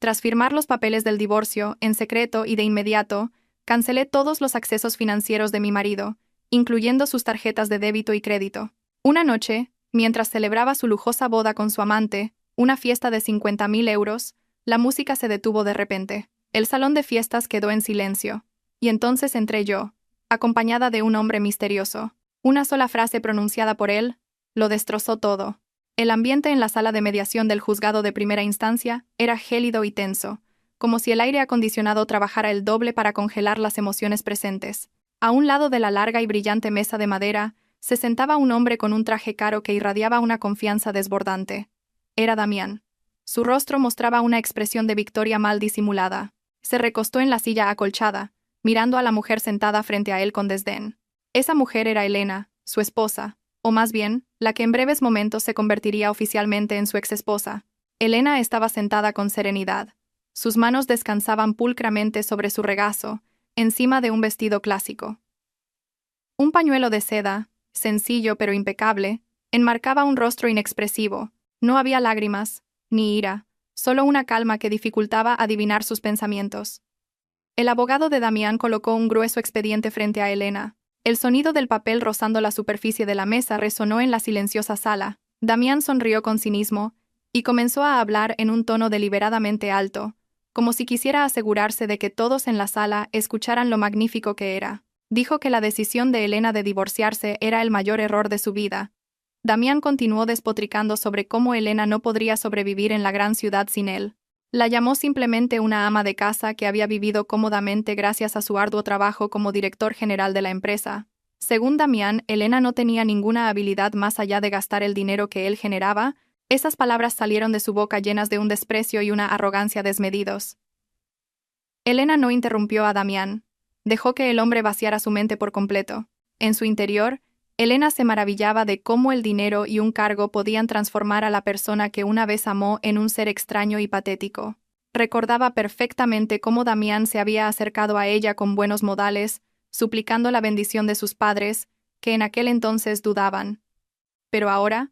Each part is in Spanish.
Tras firmar los papeles del divorcio, en secreto y de inmediato, cancelé todos los accesos financieros de mi marido, incluyendo sus tarjetas de débito y crédito. Una noche, mientras celebraba su lujosa boda con su amante, una fiesta de 50.000 euros, la música se detuvo de repente. El salón de fiestas quedó en silencio. Y entonces entré yo, acompañada de un hombre misterioso. Una sola frase pronunciada por él lo destrozó todo. El ambiente en la sala de mediación del juzgado de primera instancia era gélido y tenso, como si el aire acondicionado trabajara el doble para congelar las emociones presentes. A un lado de la larga y brillante mesa de madera, se sentaba un hombre con un traje caro que irradiaba una confianza desbordante. Era Damián. Su rostro mostraba una expresión de victoria mal disimulada. Se recostó en la silla acolchada, mirando a la mujer sentada frente a él con desdén. Esa mujer era Elena, su esposa, o más bien, la que en breves momentos se convertiría oficialmente en su exesposa. Elena estaba sentada con serenidad. Sus manos descansaban pulcramente sobre su regazo, encima de un vestido clásico. Un pañuelo de seda, sencillo pero impecable, enmarcaba un rostro inexpresivo. No había lágrimas, ni ira, solo una calma que dificultaba adivinar sus pensamientos. El abogado de Damián colocó un grueso expediente frente a Elena. El sonido del papel rozando la superficie de la mesa resonó en la silenciosa sala. Damián sonrió con cinismo y comenzó a hablar en un tono deliberadamente alto, como si quisiera asegurarse de que todos en la sala escucharan lo magnífico que era. Dijo que la decisión de Elena de divorciarse era el mayor error de su vida. Damián continuó despotricando sobre cómo Elena no podría sobrevivir en la gran ciudad sin él. La llamó simplemente una ama de casa que había vivido cómodamente gracias a su arduo trabajo como director general de la empresa. Según Damián, Elena no tenía ninguna habilidad más allá de gastar el dinero que él generaba. Esas palabras salieron de su boca llenas de un desprecio y una arrogancia desmedidos. Elena no interrumpió a Damián. Dejó que el hombre vaciara su mente por completo. En su interior, Elena se maravillaba de cómo el dinero y un cargo podían transformar a la persona que una vez amó en un ser extraño y patético. Recordaba perfectamente cómo Damián se había acercado a ella con buenos modales, suplicando la bendición de sus padres, que en aquel entonces dudaban. Pero ahora,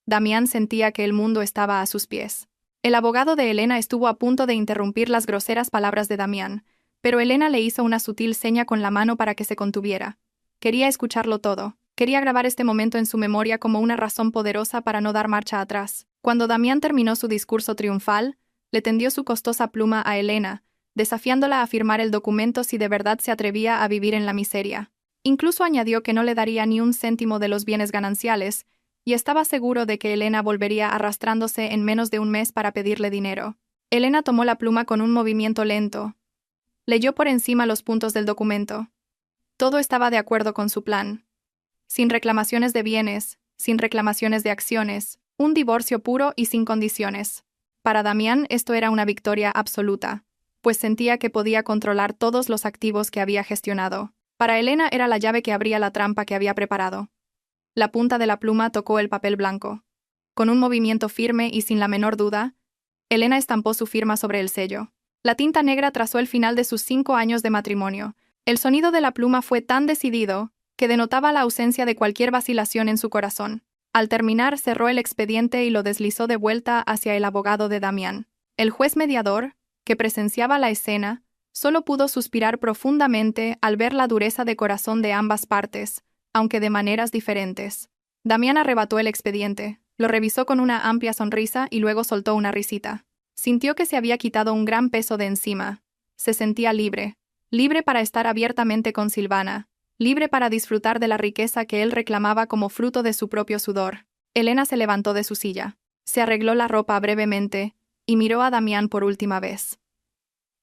Damián sentía que el mundo estaba a sus pies. El abogado de Elena estuvo a punto de interrumpir las groseras palabras de Damián, pero Elena le hizo una sutil seña con la mano para que se contuviera. Quería escucharlo todo. Quería grabar este momento en su memoria como una razón poderosa para no dar marcha atrás. Cuando Damián terminó su discurso triunfal, le tendió su costosa pluma a Elena, desafiándola a firmar el documento si de verdad se atrevía a vivir en la miseria. Incluso añadió que no le daría ni un céntimo de los bienes gananciales, y estaba seguro de que Elena volvería arrastrándose en menos de un mes para pedirle dinero. Elena tomó la pluma con un movimiento lento. Leyó por encima los puntos del documento. Todo estaba de acuerdo con su plan. Sin reclamaciones de bienes, sin reclamaciones de acciones, un divorcio puro y sin condiciones. Para Damián esto era una victoria absoluta, pues sentía que podía controlar todos los activos que había gestionado. Para Elena era la llave que abría la trampa que había preparado. La punta de la pluma tocó el papel blanco. Con un movimiento firme y sin la menor duda, Elena estampó su firma sobre el sello. La tinta negra trazó el final de sus 5 años de matrimonio. El sonido de la pluma fue tan decidido que denotaba la ausencia de cualquier vacilación en su corazón. Al terminar, cerró el expediente y lo deslizó de vuelta hacia el abogado de Damián. El juez mediador, que presenciaba la escena, solo pudo suspirar profundamente al ver la dureza de corazón de ambas partes, aunque de maneras diferentes. Damián arrebató el expediente, lo revisó con una amplia sonrisa y luego soltó una risita. Sintió que se había quitado un gran peso de encima. Se sentía libre. Libre para estar abiertamente con Silvana, libre para disfrutar de la riqueza que él reclamaba como fruto de su propio sudor. Elena se levantó de su silla, se arregló la ropa brevemente y miró a Damián por última vez.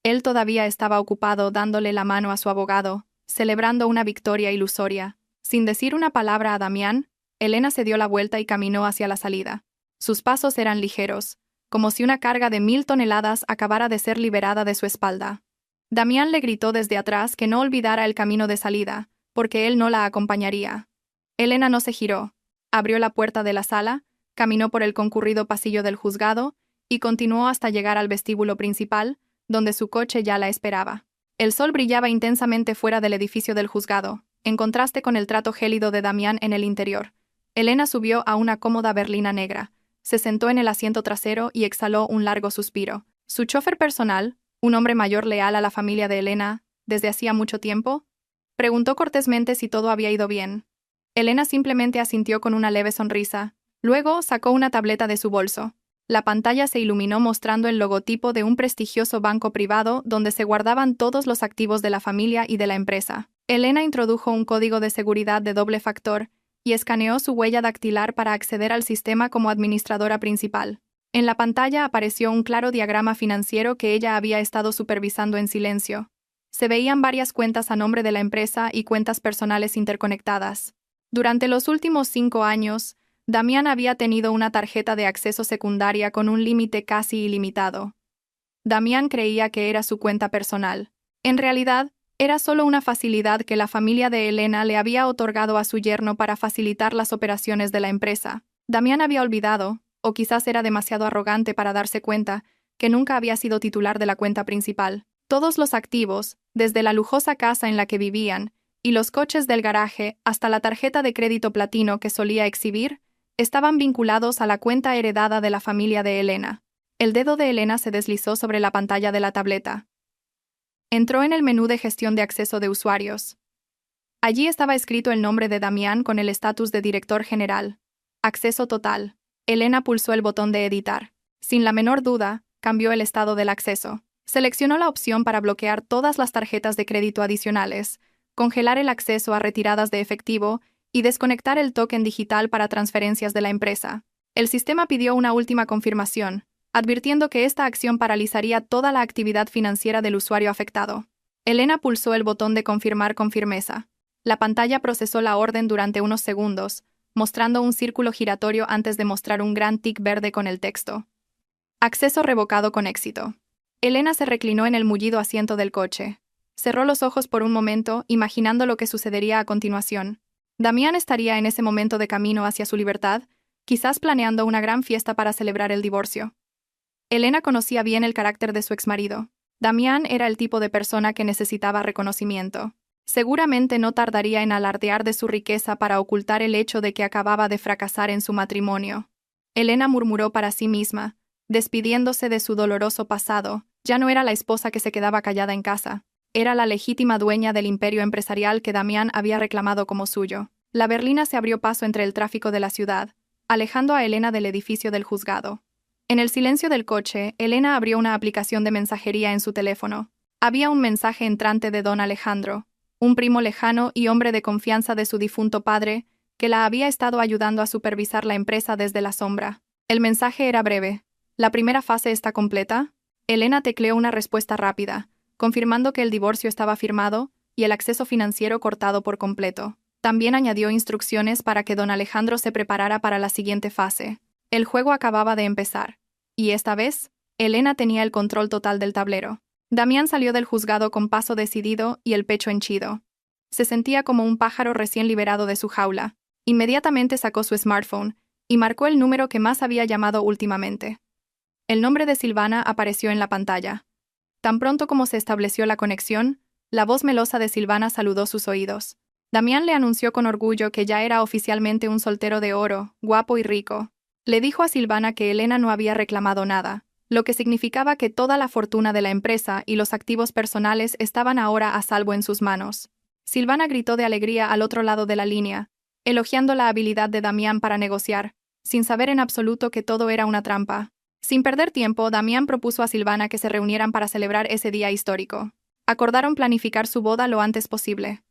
Él todavía estaba ocupado dándole la mano a su abogado, celebrando una victoria ilusoria. Sin decir una palabra a Damián, Elena se dio la vuelta y caminó hacia la salida. Sus pasos eran ligeros, como si una carga de 1000 toneladas acabara de ser liberada de su espalda. Damián le gritó desde atrás que no olvidara el camino de salida, porque él no la acompañaría. Elena no se giró, abrió la puerta de la sala, caminó por el concurrido pasillo del juzgado y continuó hasta llegar al vestíbulo principal, donde su coche ya la esperaba. El sol brillaba intensamente fuera del edificio del juzgado, en contraste con el trato gélido de Damián en el interior. Elena subió a una cómoda berlina negra, se sentó en el asiento trasero y exhaló un largo suspiro. Su chofer personal, un hombre mayor leal a la familia de Elena, desde hacía mucho tiempo, preguntó cortésmente si todo había ido bien. Elena simplemente asintió con una leve sonrisa. Luego sacó una tableta de su bolso. La pantalla se iluminó mostrando el logotipo de un prestigioso banco privado donde se guardaban todos los activos de la familia y de la empresa. Elena introdujo un código de seguridad de doble factor y escaneó su huella dactilar para acceder al sistema como administradora principal. En la pantalla apareció un claro diagrama financiero que ella había estado supervisando en silencio. Se veían varias cuentas a nombre de la empresa y cuentas personales interconectadas. Durante los últimos 5 años, Damián había tenido una tarjeta de acceso secundaria con un límite casi ilimitado. Damián creía que era su cuenta personal. En realidad, era solo una facilidad que la familia de Elena le había otorgado a su yerno para facilitar las operaciones de la empresa. Damián había olvidado, o quizás era demasiado arrogante para darse cuenta, que nunca había sido titular de la cuenta principal. Todos los activos, desde la lujosa casa en la que vivían, y los coches del garaje hasta la tarjeta de crédito platino que solía exhibir, estaban vinculados a la cuenta heredada de la familia de Elena. El dedo de Elena se deslizó sobre la pantalla de la tableta. Entró en el menú de gestión de acceso de usuarios. Allí estaba escrito el nombre de Damián con el estatus de director general. Acceso total. Elena pulsó el botón de editar. Sin la menor duda, cambió el estado del acceso. Seleccionó la opción para bloquear todas las tarjetas de crédito adicionales, congelar el acceso a retiradas de efectivo y desconectar el token digital para transferencias de la empresa. El sistema pidió una última confirmación, advirtiendo que esta acción paralizaría toda la actividad financiera del usuario afectado. Elena pulsó el botón de confirmar con firmeza. La pantalla procesó la orden durante unos segundos, mostrando un círculo giratorio antes de mostrar un gran tic verde con el texto. Acceso revocado con éxito. Elena se reclinó en el mullido asiento del coche. Cerró los ojos por un momento, imaginando lo que sucedería a continuación. Damián estaría en ese momento de camino hacia su libertad, quizás planeando una gran fiesta para celebrar el divorcio. Elena conocía bien el carácter de su exmarido. Damián era el tipo de persona que necesitaba reconocimiento. Seguramente no tardaría en alardear de su riqueza para ocultar el hecho de que acababa de fracasar en su matrimonio. Elena murmuró para sí misma, despidiéndose de su doloroso pasado. Ya no era la esposa que se quedaba callada en casa. Era la legítima dueña del imperio empresarial que Damián había reclamado como suyo. La berlina se abrió paso entre el tráfico de la ciudad, alejando a Elena del edificio del juzgado. En el silencio del coche, Elena abrió una aplicación de mensajería en su teléfono. Había un mensaje entrante de don Alejandro, un primo lejano y hombre de confianza de su difunto padre, que la había estado ayudando a supervisar la empresa desde la sombra. El mensaje era breve. ¿La primera fase está completa? Elena tecleó una respuesta rápida, confirmando que el divorcio estaba firmado y el acceso financiero cortado por completo. También añadió instrucciones para que don Alejandro se preparara para la siguiente fase. El juego acababa de empezar, y esta vez, Elena tenía el control total del tablero. Damián salió del juzgado con paso decidido y el pecho henchido. Se sentía como un pájaro recién liberado de su jaula. Inmediatamente sacó su smartphone y marcó el número que más había llamado últimamente. El nombre de Silvana apareció en la pantalla. Tan pronto como se estableció la conexión, la voz melosa de Silvana saludó sus oídos. Damián le anunció con orgullo que ya era oficialmente un soltero de oro, guapo y rico. Le dijo a Silvana que Elena no había reclamado nada, lo que significaba que toda la fortuna de la empresa y los activos personales estaban ahora a salvo en sus manos. Silvana gritó de alegría al otro lado de la línea, elogiando la habilidad de Damián para negociar, sin saber en absoluto que todo era una trampa. Sin perder tiempo, Damián propuso a Silvana que se reunieran para celebrar ese día histórico. Acordaron planificar su boda lo antes posible.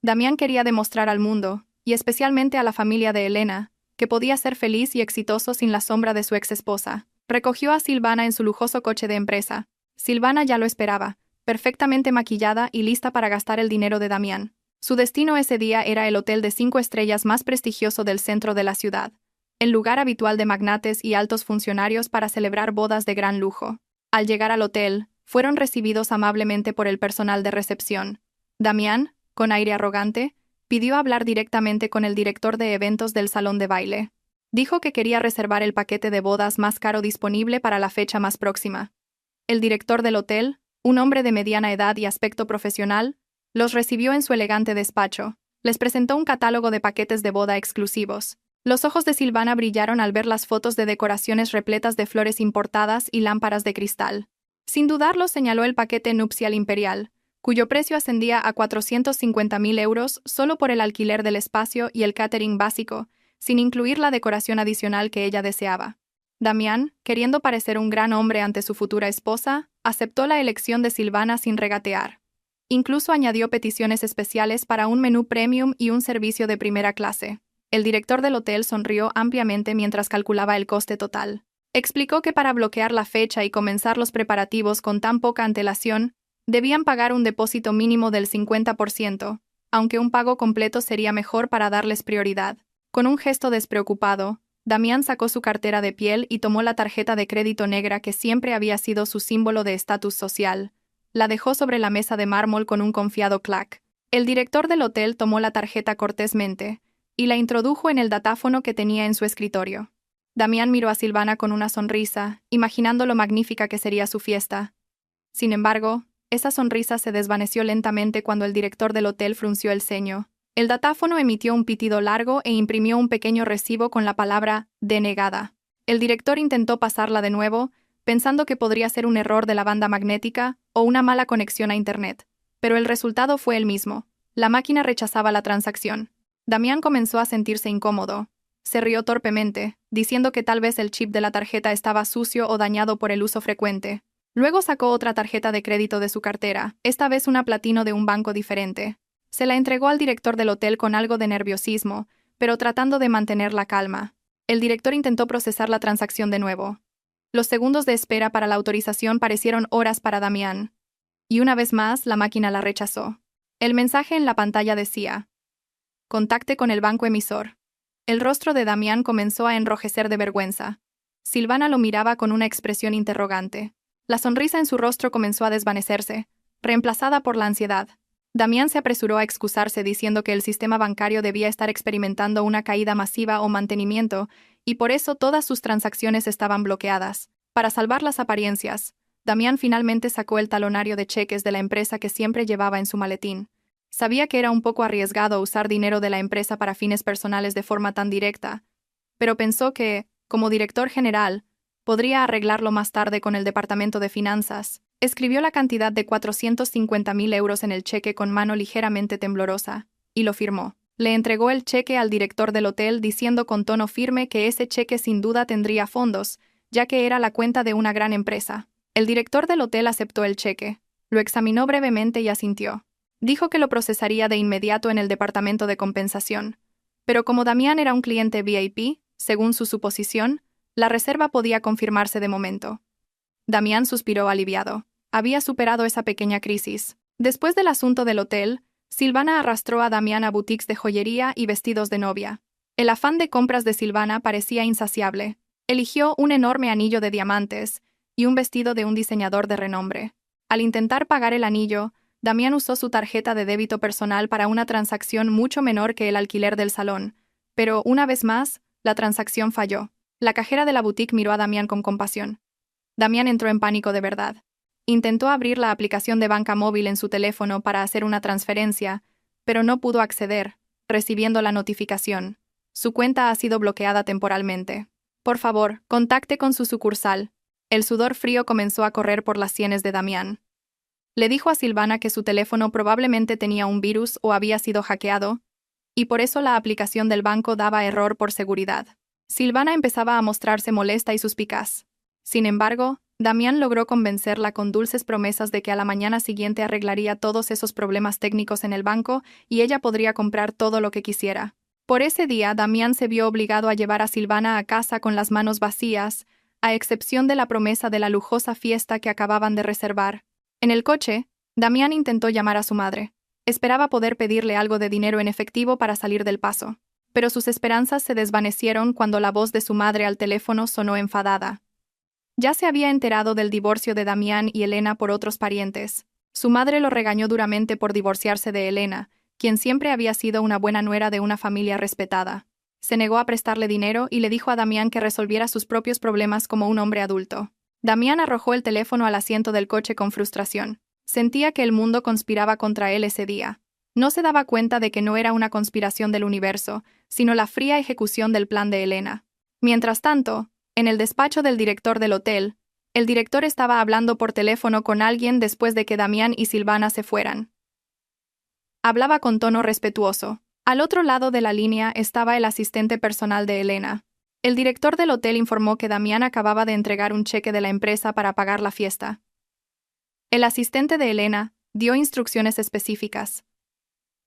Damián quería demostrar al mundo, y especialmente a la familia de Elena, que podía ser feliz y exitoso sin la sombra de su exesposa. Recogió a Silvana en su lujoso coche de empresa. Silvana ya lo esperaba, perfectamente maquillada y lista para gastar el dinero de Damián. Su destino ese día era el hotel de 5 estrellas más prestigioso del centro de la ciudad, el lugar habitual de magnates y altos funcionarios para celebrar bodas de gran lujo. Al llegar al hotel, fueron recibidos amablemente por el personal de recepción. Damián, con aire arrogante, pidió hablar directamente con el director de eventos del salón de baile. Dijo que quería reservar el paquete de bodas más caro disponible para la fecha más próxima. El director del hotel, un hombre de mediana edad y aspecto profesional, los recibió en su elegante despacho. Les presentó un catálogo de paquetes de boda exclusivos. Los ojos de Silvana brillaron al ver las fotos de decoraciones repletas de flores importadas y lámparas de cristal. Sin dudarlo, señaló el paquete nupcial imperial, cuyo precio ascendía a 450.000 euros solo por el alquiler del espacio y el catering básico, sin incluir la decoración adicional que ella deseaba. Damián, queriendo parecer un gran hombre ante su futura esposa, aceptó la elección de Silvana sin regatear. Incluso añadió peticiones especiales para un menú premium y un servicio de primera clase. El director del hotel sonrió ampliamente mientras calculaba el coste total. Explicó que para bloquear la fecha y comenzar los preparativos con tan poca antelación, debían pagar un depósito mínimo del 50%, aunque un pago completo sería mejor para darles prioridad. Con un gesto despreocupado, Damián sacó su cartera de piel y tomó la tarjeta de crédito negra que siempre había sido su símbolo de estatus social. La dejó sobre la mesa de mármol con un confiado clac. El director del hotel tomó la tarjeta cortésmente y la introdujo en el datáfono que tenía en su escritorio. Damián miró a Silvana con una sonrisa, imaginando lo magnífica que sería su fiesta. Sin embargo, esa sonrisa se desvaneció lentamente cuando el director del hotel frunció el ceño. El datáfono emitió un pitido largo e imprimió un pequeño recibo con la palabra «denegada». El director intentó pasarla de nuevo, pensando que podría ser un error de la banda magnética o una mala conexión a Internet. Pero el resultado fue el mismo. La máquina rechazaba la transacción. Damián comenzó a sentirse incómodo. Se rió torpemente, diciendo que tal vez el chip de la tarjeta estaba sucio o dañado por el uso frecuente. Luego sacó otra tarjeta de crédito de su cartera, esta vez una platino de un banco diferente. Se la entregó al director del hotel con algo de nerviosismo, pero tratando de mantener la calma. El director intentó procesar la transacción de nuevo. Los segundos de espera para la autorización parecieron horas para Damián. Y una vez más, la máquina la rechazó. El mensaje en la pantalla decía: «Contacte con el banco emisor». El rostro de Damián comenzó a enrojecer de vergüenza. Silvana lo miraba con una expresión interrogante. La sonrisa en su rostro comenzó a desvanecerse, reemplazada por la ansiedad. Damián se apresuró a excusarse diciendo que el sistema bancario debía estar experimentando una caída masiva o mantenimiento, y por eso todas sus transacciones estaban bloqueadas. Para salvar las apariencias, Damián finalmente sacó el talonario de cheques de la empresa que siempre llevaba en su maletín. Sabía que era un poco arriesgado usar dinero de la empresa para fines personales de forma tan directa, pero pensó que, como director general, podría arreglarlo más tarde con el departamento de finanzas. Escribió la cantidad de 450.000 euros en el cheque con mano ligeramente temblorosa, y lo firmó. Le entregó el cheque al director del hotel diciendo con tono firme que ese cheque sin duda tendría fondos, ya que era la cuenta de una gran empresa. El director del hotel aceptó el cheque, lo examinó brevemente y asintió. Dijo que lo procesaría de inmediato en el departamento de compensación. Pero como Damián era un cliente VIP, según su suposición, la reserva podía confirmarse de momento. Damián suspiró aliviado. Había superado esa pequeña crisis. Después del asunto del hotel, Silvana arrastró a Damián a boutiques de joyería y vestidos de novia. El afán de compras de Silvana parecía insaciable. Eligió un enorme anillo de diamantes y un vestido de un diseñador de renombre. Al intentar pagar el anillo, Damián usó su tarjeta de débito personal para una transacción mucho menor que el alquiler del salón, pero, una vez más, la transacción falló. La cajera de la boutique miró a Damián con compasión. Damián entró en pánico de verdad. Intentó abrir la aplicación de banca móvil en su teléfono para hacer una transferencia, pero no pudo acceder, recibiendo la notificación. Su cuenta ha sido bloqueada temporalmente. Por favor, contacte con su sucursal. El sudor frío comenzó a correr por las sienes de Damián. Le dijo a Silvana que su teléfono probablemente tenía un virus o había sido hackeado, y por eso la aplicación del banco daba error por seguridad. Silvana empezaba a mostrarse molesta y suspicaz. Sin embargo, Damián logró convencerla con dulces promesas de que a la mañana siguiente arreglaría todos esos problemas técnicos en el banco y ella podría comprar todo lo que quisiera. Por ese día, Damián se vio obligado a llevar a Silvana a casa con las manos vacías, a excepción de la promesa de la lujosa fiesta que acababan de reservar. En el coche, Damián intentó llamar a su madre. Esperaba poder pedirle algo de dinero en efectivo para salir del paso. Pero sus esperanzas se desvanecieron cuando la voz de su madre al teléfono sonó enfadada. Ya se había enterado del divorcio de Damián y Elena por otros parientes. Su madre lo regañó duramente por divorciarse de Elena, quien siempre había sido una buena nuera de una familia respetada. Se negó a prestarle dinero y le dijo a Damián que resolviera sus propios problemas como un hombre adulto. Damián arrojó el teléfono al asiento del coche con frustración. Sentía que el mundo conspiraba contra él ese día. No se daba cuenta de que no era una conspiración del universo, sino la fría ejecución del plan de Elena. Mientras tanto, en el despacho del director del hotel, El director estaba hablando por teléfono con alguien después de que Damián y Silvana se fueran. Hablaba con tono respetuoso. Al otro lado de la línea estaba el asistente personal de Elena. El director del hotel informó que Damián acababa de entregar un cheque de la empresa para pagar la fiesta. El asistente de Elena dio instrucciones específicas.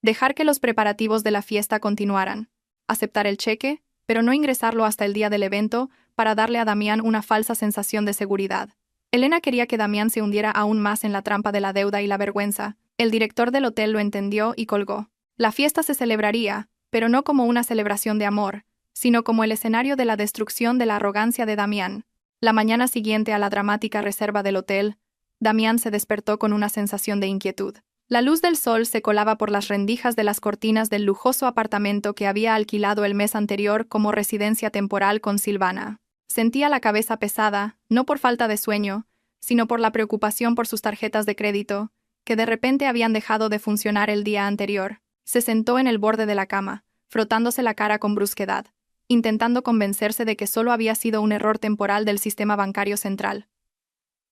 Dejar que los preparativos de la fiesta continuaran. Aceptar el cheque, pero no ingresarlo hasta el día del evento para darle a Damián una falsa sensación de seguridad. Elena quería que Damián se hundiera aún más en la trampa de la deuda y la vergüenza. El director del hotel lo entendió y colgó. La fiesta se celebraría, pero no como una celebración de amor, sino como el escenario de la destrucción de la arrogancia de Damián. La mañana siguiente a la dramática reserva del hotel, Damián se despertó con una sensación de inquietud. La luz del sol se colaba por las rendijas de las cortinas del lujoso apartamento que había alquilado el mes anterior como residencia temporal con Silvana. Sentía la cabeza pesada, no por falta de sueño, sino por la preocupación por sus tarjetas de crédito, que de repente habían dejado de funcionar el día anterior. Se sentó en el borde de la cama, frotándose la cara con brusquedad, intentando convencerse de que solo había sido un error temporal del sistema bancario central.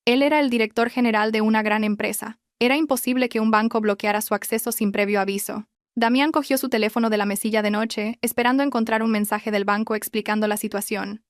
Él era el director general de una gran empresa. Era imposible que un banco bloqueara su acceso sin previo aviso. Damián cogió su teléfono de la mesilla de noche, esperando encontrar un mensaje del banco explicando la situación.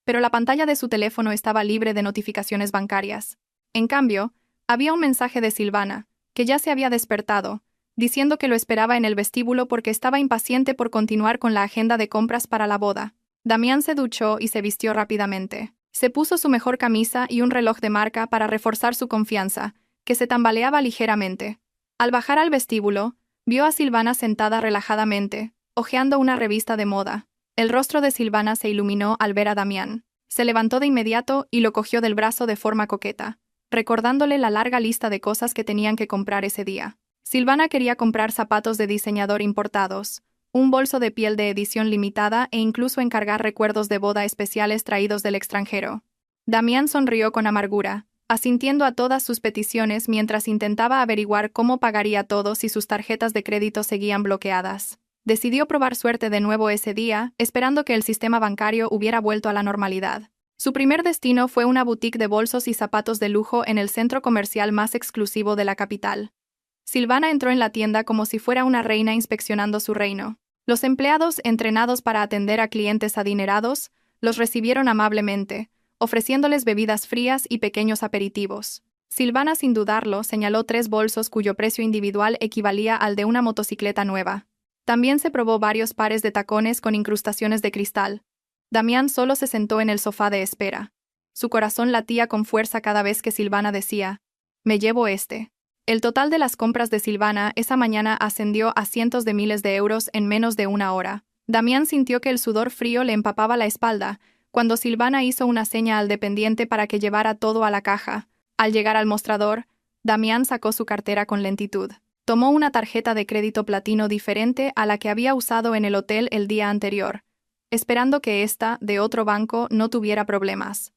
Pero la pantalla de su teléfono estaba libre de notificaciones bancarias. En cambio, había un mensaje de Silvana, que ya se había despertado, diciendo que lo esperaba en el vestíbulo porque estaba impaciente por continuar con la agenda de compras para la boda. Damián se duchó y se vistió rápidamente. Se puso su mejor camisa y un reloj de marca para reforzar su confianza, que se tambaleaba ligeramente. Al bajar al vestíbulo, vio a Silvana sentada relajadamente, hojeando una revista de moda. El rostro de Silvana se iluminó al ver a Damián. Se levantó de inmediato y lo cogió del brazo de forma coqueta, recordándole la larga lista de cosas que tenían que comprar ese día. Silvana quería comprar zapatos de diseñador importados, un bolso de piel de edición limitada e incluso encargar recuerdos de boda especiales traídos del extranjero. Damián sonrió con amargura, asintiendo a todas sus peticiones mientras intentaba averiguar cómo pagaría todo si sus tarjetas de crédito seguían bloqueadas. Decidió probar suerte de nuevo ese día, esperando que el sistema bancario hubiera vuelto a la normalidad. Su primer destino fue una boutique de bolsos y zapatos de lujo en el centro comercial más exclusivo de la capital. Silvana entró en la tienda como si fuera una reina inspeccionando su reino. Los empleados, entrenados para atender a clientes adinerados, los recibieron amablemente, ofreciéndoles bebidas frías y pequeños aperitivos. Silvana, sin dudarlo, señaló 3 bolsos cuyo precio individual equivalía al de una motocicleta nueva. También se probó varios pares de tacones con incrustaciones de cristal. Damián solo se sentó en el sofá de espera. Su corazón latía con fuerza cada vez que Silvana decía: «Me llevo este». El total de las compras de Silvana esa mañana ascendió a cientos de miles de euros en menos de una hora. Damián sintió que el sudor frío le empapaba la espalda cuando Silvana hizo una seña al dependiente para que llevara todo a la caja. Al llegar al mostrador, Damián sacó su cartera con lentitud. Tomó una tarjeta de crédito platino diferente a la que había usado en el hotel el día anterior, esperando que esta, de otro banco, no tuviera problemas.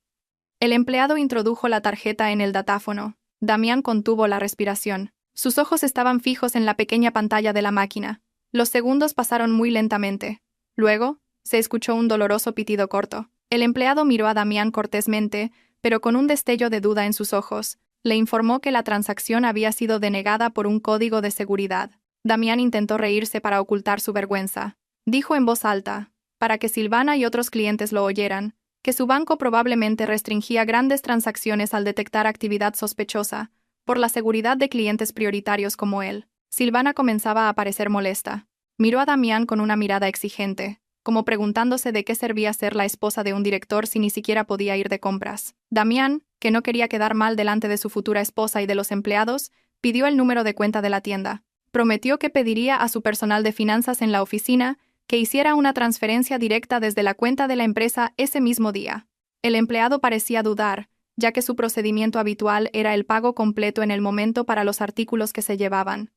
El empleado introdujo la tarjeta en el datáfono. Damián contuvo la respiración. Sus ojos estaban fijos en la pequeña pantalla de la máquina. Los segundos pasaron muy lentamente. Luego, se escuchó un doloroso pitido corto. El empleado miró a Damián cortésmente, pero con un destello de duda en sus ojos. Le informó que la transacción había sido denegada por un código de seguridad. Damián intentó reírse para ocultar su vergüenza. Dijo en voz alta, para que Silvana y otros clientes lo oyeran, que su banco probablemente restringía grandes transacciones al detectar actividad sospechosa, por la seguridad de clientes prioritarios como él. Silvana comenzaba a parecer molesta. Miró a Damián con una mirada exigente, como preguntándose de qué servía ser la esposa de un director si ni siquiera podía ir de compras. Damián, que no quería quedar mal delante de su futura esposa y de los empleados, pidió el número de cuenta de la tienda. Prometió que pediría a su personal de finanzas en la oficina que hiciera una transferencia directa desde la cuenta de la empresa ese mismo día. El empleado parecía dudar, ya que su procedimiento habitual era el pago completo en el momento para los artículos que se llevaban.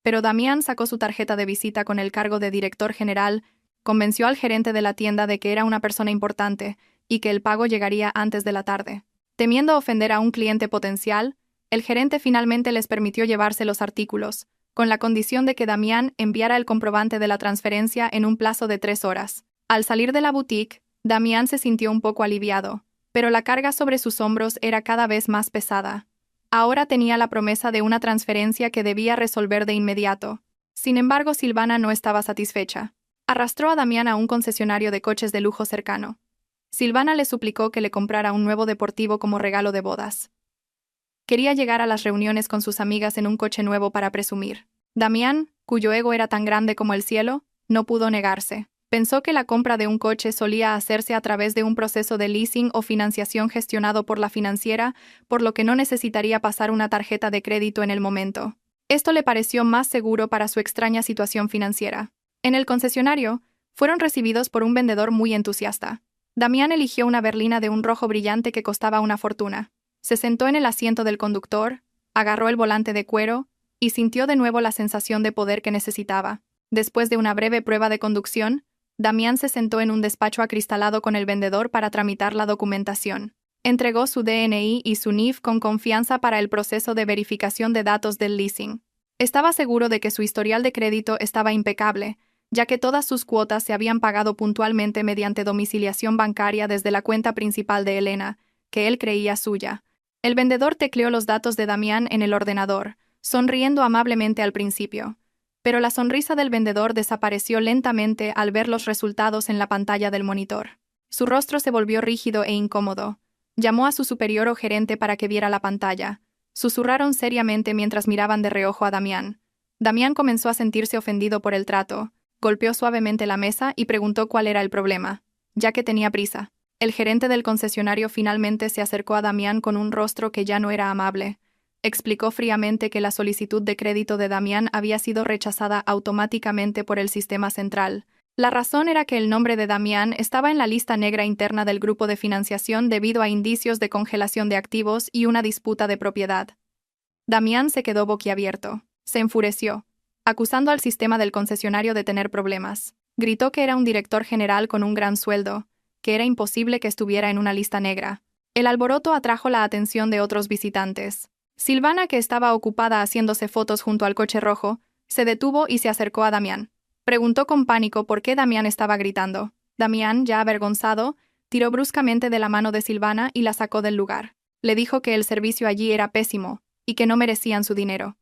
Pero Damián sacó su tarjeta de visita con el cargo de director general, convenció al gerente de la tienda de que era una persona importante y que el pago llegaría antes de la tarde. Temiendo ofender a un cliente potencial, el gerente finalmente les permitió llevarse los artículos, con la condición de que Damián enviara el comprobante de la transferencia en un plazo de 3 horas. Al salir de la boutique, Damián se sintió un poco aliviado, pero la carga sobre sus hombros era cada vez más pesada. Ahora tenía la promesa de una transferencia que debía resolver de inmediato. Sin embargo, Silvana no estaba satisfecha. Arrastró a Damián a un concesionario de coches de lujo cercano. Silvana le suplicó que le comprara un nuevo deportivo como regalo de bodas. Quería llegar a las reuniones con sus amigas en un coche nuevo para presumir. Damián, cuyo ego era tan grande como el cielo, no pudo negarse. Pensó que la compra de un coche solía hacerse a través de un proceso de leasing o financiación gestionado por la financiera, por lo que no necesitaría pasar una tarjeta de crédito en el momento. Esto le pareció más seguro para su extraña situación financiera. En el concesionario, fueron recibidos por un vendedor muy entusiasta. Damián eligió una berlina de un rojo brillante que costaba una fortuna. Se sentó en el asiento del conductor, agarró el volante de cuero y sintió de nuevo la sensación de poder que necesitaba. Después de una breve prueba de conducción, Damián se sentó en un despacho acristalado con el vendedor para tramitar la documentación. Entregó su DNI y su NIF con confianza para el proceso de verificación de datos del leasing. Estaba seguro de que su historial de crédito estaba impecable, ya que todas sus cuotas se habían pagado puntualmente mediante domiciliación bancaria desde la cuenta principal de Elena, que él creía suya. El vendedor tecleó los datos de Damián en el ordenador, sonriendo amablemente al principio. Pero la sonrisa del vendedor desapareció lentamente al ver los resultados en la pantalla del monitor. Su rostro se volvió rígido e incómodo. Llamó a su superior o gerente para que viera la pantalla. Susurraron seriamente mientras miraban de reojo a Damián. Damián comenzó a sentirse ofendido por el trato, golpeó suavemente la mesa y preguntó cuál era el problema, ya que tenía prisa. El gerente del concesionario finalmente se acercó a Damián con un rostro que ya no era amable. Explicó fríamente que la solicitud de crédito de Damián había sido rechazada automáticamente por el sistema central. La razón era que el nombre de Damián estaba en la lista negra interna del grupo de financiación debido a indicios de congelación de activos y una disputa de propiedad. Damián se quedó boquiabierto. Se enfureció, acusando al sistema del concesionario de tener problemas. Gritó que era un director general con un gran sueldo, que era imposible que estuviera en una lista negra. El alboroto atrajo la atención de otros visitantes. Silvana, que estaba ocupada haciéndose fotos junto al coche rojo, se detuvo y se acercó a Damián. Preguntó con pánico por qué Damián estaba gritando. Damián, ya avergonzado, tiró bruscamente de la mano de Silvana y la sacó del lugar. Le dijo que el servicio allí era pésimo y que no merecían su dinero.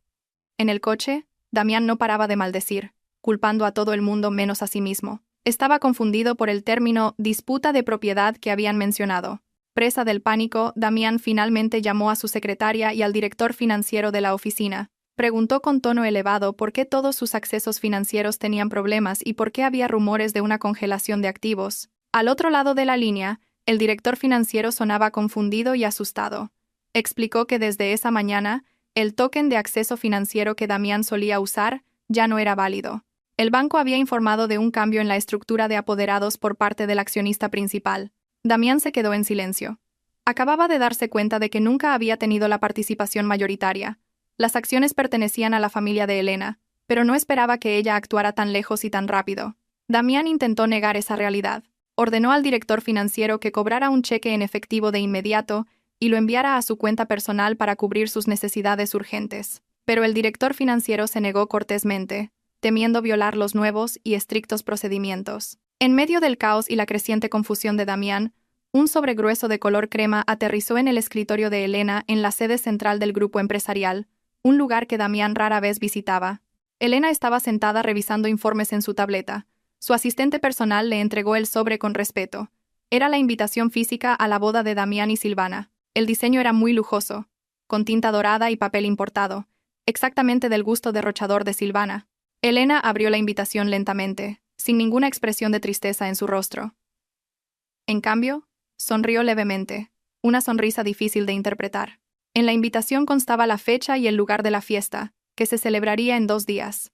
En el coche, Damián no paraba de maldecir, culpando a todo el mundo menos a sí mismo. Estaba confundido por el término disputa de propiedad que habían mencionado. Presa del pánico, Damián finalmente llamó a su secretaria y al director financiero de la oficina. Preguntó con tono elevado por qué todos sus accesos financieros tenían problemas y por qué había rumores de una congelación de activos. Al otro lado de la línea, el director financiero sonaba confundido y asustado. Explicó que desde esa mañana, el token de acceso financiero que Damián solía usar ya no era válido. El banco había informado de un cambio en la estructura de apoderados por parte del accionista principal. Damián se quedó en silencio. Acababa de darse cuenta de que nunca había tenido la participación mayoritaria. Las acciones pertenecían a la familia de Elena, pero no esperaba que ella actuara tan lejos y tan rápido. Damián intentó negar esa realidad. Ordenó al director financiero que cobrara un cheque en efectivo de inmediato y lo enviara a su cuenta personal para cubrir sus necesidades urgentes. Pero el director financiero se negó cortésmente, temiendo violar los nuevos y estrictos procedimientos. En medio del caos y la creciente confusión de Damián, un sobregrueso de color crema aterrizó en el escritorio de Elena en la sede central del grupo empresarial, un lugar que Damián rara vez visitaba. Elena estaba sentada revisando informes en su tableta. Su asistente personal le entregó el sobre con respeto. Era la invitación física a la boda de Damián y Silvana. El diseño era muy lujoso, con tinta dorada y papel importado, exactamente del gusto derrochador de Silvana. Elena abrió la invitación lentamente, sin ninguna expresión de tristeza en su rostro. En cambio, sonrió levemente, una sonrisa difícil de interpretar. En la invitación constaba la fecha y el lugar de la fiesta, que se celebraría en 2 días.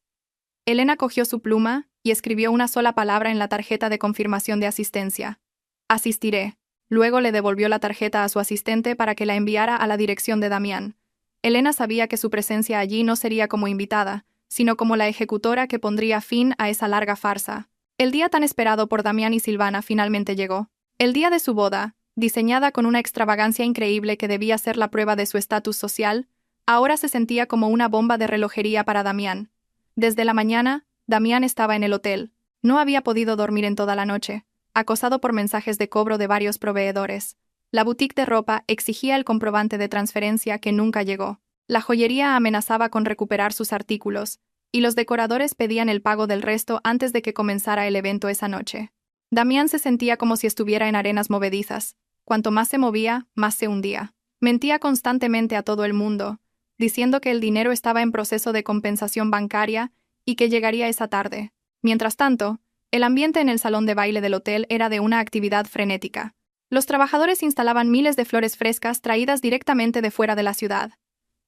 Elena cogió su pluma y escribió una sola palabra en la tarjeta de confirmación de asistencia. Asistiré. Luego le devolvió la tarjeta a su asistente para que la enviara a la dirección de Damián. Elena sabía que su presencia allí no sería como invitada, sino como la ejecutora que pondría fin a esa larga farsa. El día tan esperado por Damián y Silvana finalmente llegó. El día de su boda, diseñada con una extravagancia increíble que debía ser la prueba de su estatus social, ahora se sentía como una bomba de relojería para Damián. Desde la mañana, Damián estaba en el hotel. No había podido dormir en toda la noche, acosado por mensajes de cobro de varios proveedores. La boutique de ropa exigía el comprobante de transferencia que nunca llegó. La joyería amenazaba con recuperar sus artículos, y los decoradores pedían el pago del resto antes de que comenzara el evento esa noche. Damián se sentía como si estuviera en arenas movedizas. Cuanto más se movía, más se hundía. Mentía constantemente a todo el mundo, diciendo que el dinero estaba en proceso de compensación bancaria y que llegaría esa tarde. Mientras tanto, el ambiente en el salón de baile del hotel era de una actividad frenética. Los trabajadores instalaban miles de flores frescas traídas directamente de fuera de la ciudad.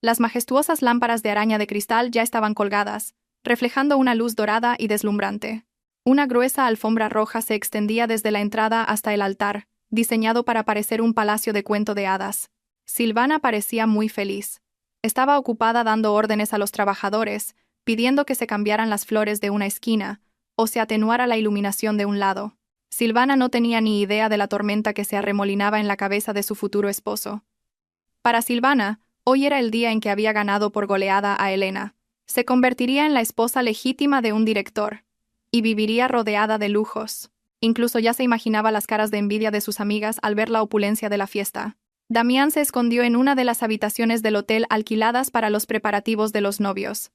Las majestuosas lámparas de araña de cristal ya estaban colgadas, reflejando una luz dorada y deslumbrante. Una gruesa alfombra roja se extendía desde la entrada hasta el altar, diseñado para parecer un palacio de cuento de hadas. Silvana parecía muy feliz. Estaba ocupada dando órdenes a los trabajadores, pidiendo que se cambiaran las flores de una esquina, o se atenuara la iluminación de un lado. Silvana no tenía ni idea de la tormenta que se arremolinaba en la cabeza de su futuro esposo. Para Silvana, hoy era el día en que había ganado por goleada a Elena. Se convertiría en la esposa legítima de un director, y viviría rodeada de lujos. Incluso ya se imaginaba las caras de envidia de sus amigas al ver la opulencia de la fiesta. Damián se escondió en una de las habitaciones del hotel alquiladas para los preparativos de los novios.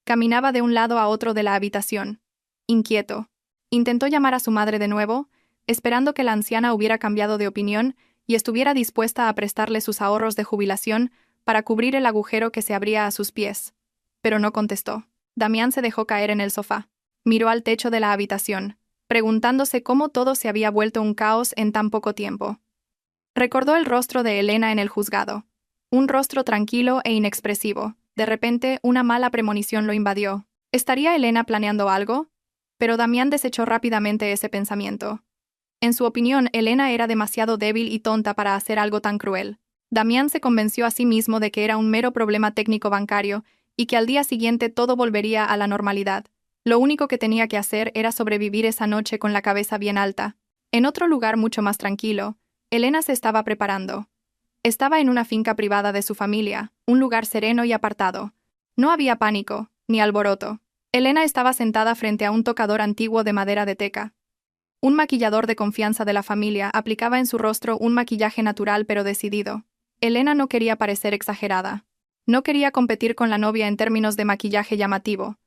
Caminaba de un lado a otro de la habitación, inquieto. Intentó llamar a su madre de nuevo, esperando que la anciana hubiera cambiado de opinión y estuviera dispuesta a prestarle sus ahorros de jubilación para cubrir el agujero que se abría a sus pies. Pero no contestó. Damián se dejó caer en el sofá. Miró al techo de la habitación, preguntándose cómo todo se había vuelto un caos en tan poco tiempo. Recordó el rostro de Elena en el juzgado. Un rostro tranquilo e inexpresivo. De repente, una mala premonición lo invadió. ¿Estaría Elena planeando algo? Pero Damián desechó rápidamente ese pensamiento. En su opinión, Elena era demasiado débil y tonta para hacer algo tan cruel. Damián se convenció a sí mismo de que era un mero problema técnico bancario y que al día siguiente todo volvería a la normalidad. Lo único que tenía que hacer era sobrevivir esa noche con la cabeza bien alta. En otro lugar mucho más tranquilo, Elena se estaba preparando. Estaba en una finca privada de su familia, un lugar sereno y apartado. No había pánico, ni alboroto. Elena estaba sentada frente a un tocador antiguo de madera de teca. Un maquillador de confianza de la familia aplicaba en su rostro un maquillaje natural pero decidido. Elena no quería parecer exagerada. No quería competir con la novia en términos de maquillaje llamativo.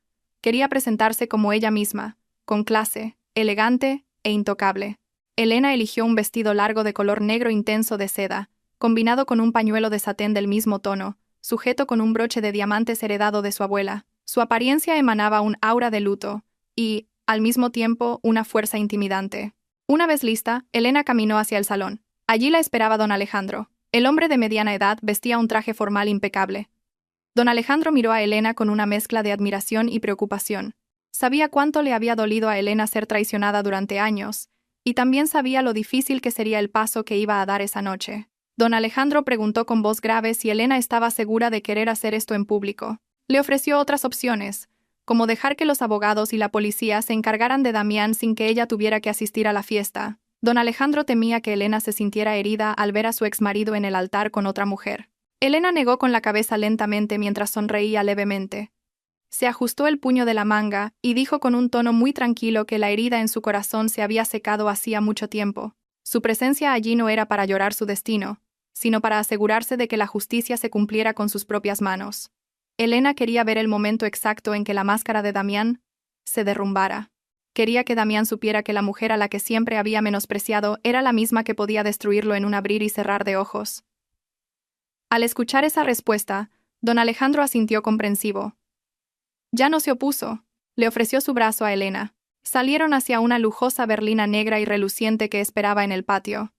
Quería presentarse como ella misma, con clase, elegante e intocable. Elena eligió un vestido largo de color negro intenso de seda, combinado con un pañuelo de satén del mismo tono, sujeto con un broche de diamantes heredado de su abuela. Su apariencia emanaba un aura de luto y, al mismo tiempo, una fuerza intimidante. Una vez lista, Elena caminó hacia el salón. Allí la esperaba don Alejandro. El hombre de mediana edad vestía un traje formal impecable. Don Alejandro miró a Elena con una mezcla de admiración y preocupación. Sabía cuánto le había dolido a Elena ser traicionada durante años, y también sabía lo difícil que sería el paso que iba a dar esa noche. Don Alejandro preguntó con voz grave si Elena estaba segura de querer hacer esto en público. Le ofreció otras opciones, como dejar que los abogados y la policía se encargaran de Damián sin que ella tuviera que asistir a la fiesta. Don Alejandro temía que Elena se sintiera herida al ver a su exmarido en el altar con otra mujer. Elena negó con la cabeza lentamente mientras sonreía levemente. Se ajustó el puño de la manga y dijo con un tono muy tranquilo que la herida en su corazón se había secado hacía mucho tiempo. Su presencia allí no era para llorar su destino, sino para asegurarse de que la justicia se cumpliera con sus propias manos. Elena quería ver el momento exacto en que la máscara de Damián se derrumbara. Quería que Damián supiera que la mujer a la que siempre había menospreciado era la misma que podía destruirlo en un abrir y cerrar de ojos. Al escuchar esa respuesta, don Alejandro asintió comprensivo. Ya no se opuso. Le ofreció su brazo a Elena. Salieron hacia una lujosa berlina negra y reluciente que esperaba en el patio.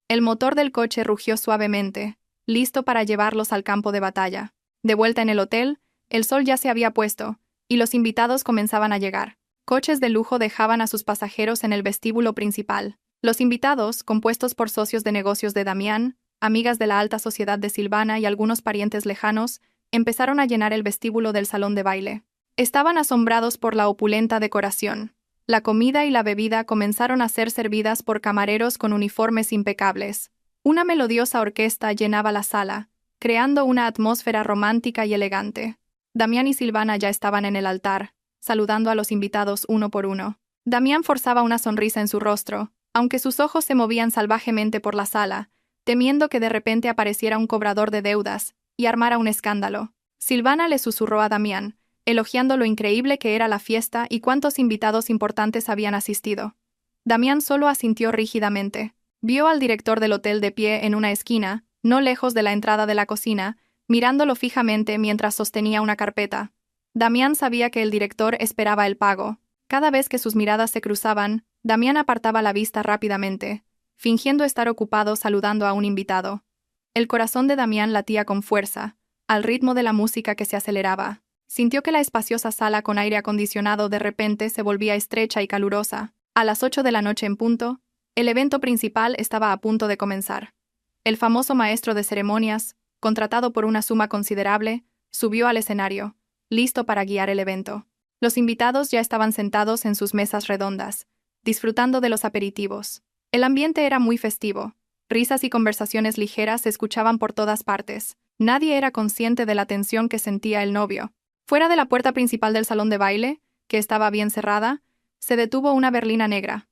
El motor del coche rugió suavemente, listo para llevarlos al campo de batalla. De vuelta en el hotel, el sol ya se había puesto, y los invitados comenzaban a llegar. Coches de lujo dejaban a sus pasajeros en el vestíbulo principal. Los invitados, compuestos por socios de negocios de Damián, amigas de la alta sociedad de Silvana y algunos parientes lejanos, empezaron a llenar el vestíbulo del salón de baile. Estaban asombrados por la opulenta decoración. La comida y la bebida comenzaron a ser servidas por camareros con uniformes impecables. Una melodiosa orquesta llenaba la sala, creando una atmósfera romántica y elegante. Damián y Silvana ya estaban en el altar, saludando a los invitados uno por uno. Damián forzaba una sonrisa en su rostro, aunque sus ojos se movían salvajemente por la sala, temiendo que de repente apareciera un cobrador de deudas y armara un escándalo. Silvana le susurró a Damián, elogiando lo increíble que era la fiesta y cuántos invitados importantes habían asistido. Damián solo asintió rígidamente. Vio al director del hotel de pie en una esquina, no lejos de la entrada de la cocina, mirándolo fijamente mientras sostenía una carpeta. Damián sabía que el director esperaba el pago. Cada vez que sus miradas se cruzaban, Damián apartaba la vista rápidamente, fingiendo estar ocupado saludando a un invitado. El corazón de Damián latía con fuerza, al ritmo de la música que se aceleraba. Sintió que la espaciosa sala con aire acondicionado de repente se volvía estrecha y calurosa. A las 8 de la noche en punto, el evento principal estaba a punto de comenzar. El famoso maestro de ceremonias, contratado por una suma considerable, subió al escenario, listo para guiar el evento. Los invitados ya estaban sentados en sus mesas redondas, disfrutando de los aperitivos. El ambiente era muy festivo. Risas y conversaciones ligeras se escuchaban por todas partes. Nadie era consciente de la tensión que sentía el novio. Fuera de la puerta principal del salón de baile, que estaba bien cerrada, se detuvo una berlina negra.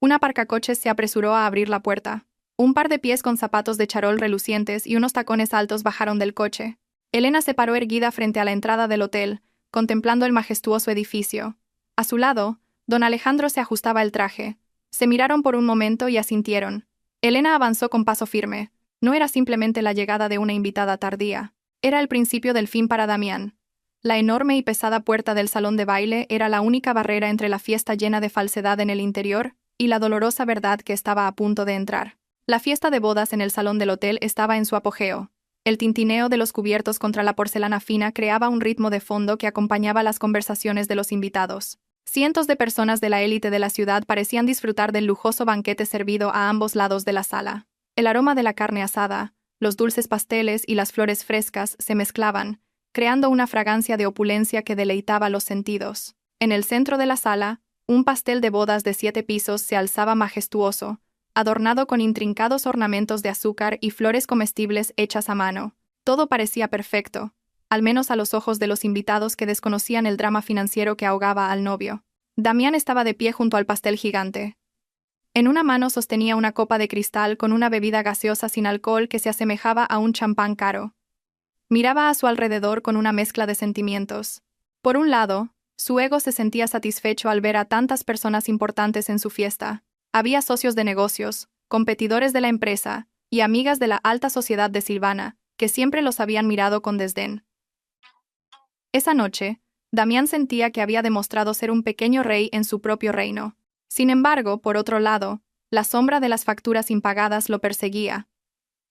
Un aparcacoches se apresuró a abrir la puerta. Un par de pies con zapatos de charol relucientes y unos tacones altos bajaron del coche. Elena se paró erguida frente a la entrada del hotel, contemplando el majestuoso edificio. A su lado, don Alejandro se ajustaba el traje. Se miraron por un momento y asintieron. Elena avanzó con paso firme. No era simplemente la llegada de una invitada tardía. Era el principio del fin para Damián. La enorme y pesada puerta del salón de baile era la única barrera entre la fiesta llena de falsedad en el interior y la dolorosa verdad que estaba a punto de entrar. La fiesta de bodas en el salón del hotel estaba en su apogeo. El tintineo de los cubiertos contra la porcelana fina creaba un ritmo de fondo que acompañaba las conversaciones de los invitados. Cientos de personas de la élite de la ciudad parecían disfrutar del lujoso banquete servido a ambos lados de la sala. El aroma de la carne asada, los dulces pasteles y las flores frescas se mezclaban, creando una fragancia de opulencia que deleitaba los sentidos. En el centro de la sala, un pastel de bodas de 7 pisos se alzaba majestuoso, adornado con intrincados ornamentos de azúcar y flores comestibles hechas a mano. Todo parecía perfecto, al menos a los ojos de los invitados que desconocían el drama financiero que ahogaba al novio. Damián estaba de pie junto al pastel gigante. En una mano sostenía una copa de cristal con una bebida gaseosa sin alcohol que se asemejaba a un champán caro. Miraba a su alrededor con una mezcla de sentimientos. Por un lado, su ego se sentía satisfecho al ver a tantas personas importantes en su fiesta. Había socios de negocios, competidores de la empresa y amigas de la alta sociedad de Silvana, que siempre los habían mirado con desdén. Esa noche, Damián sentía que había demostrado ser un pequeño rey en su propio reino. Sin embargo, por otro lado, la sombra de las facturas impagadas lo perseguía.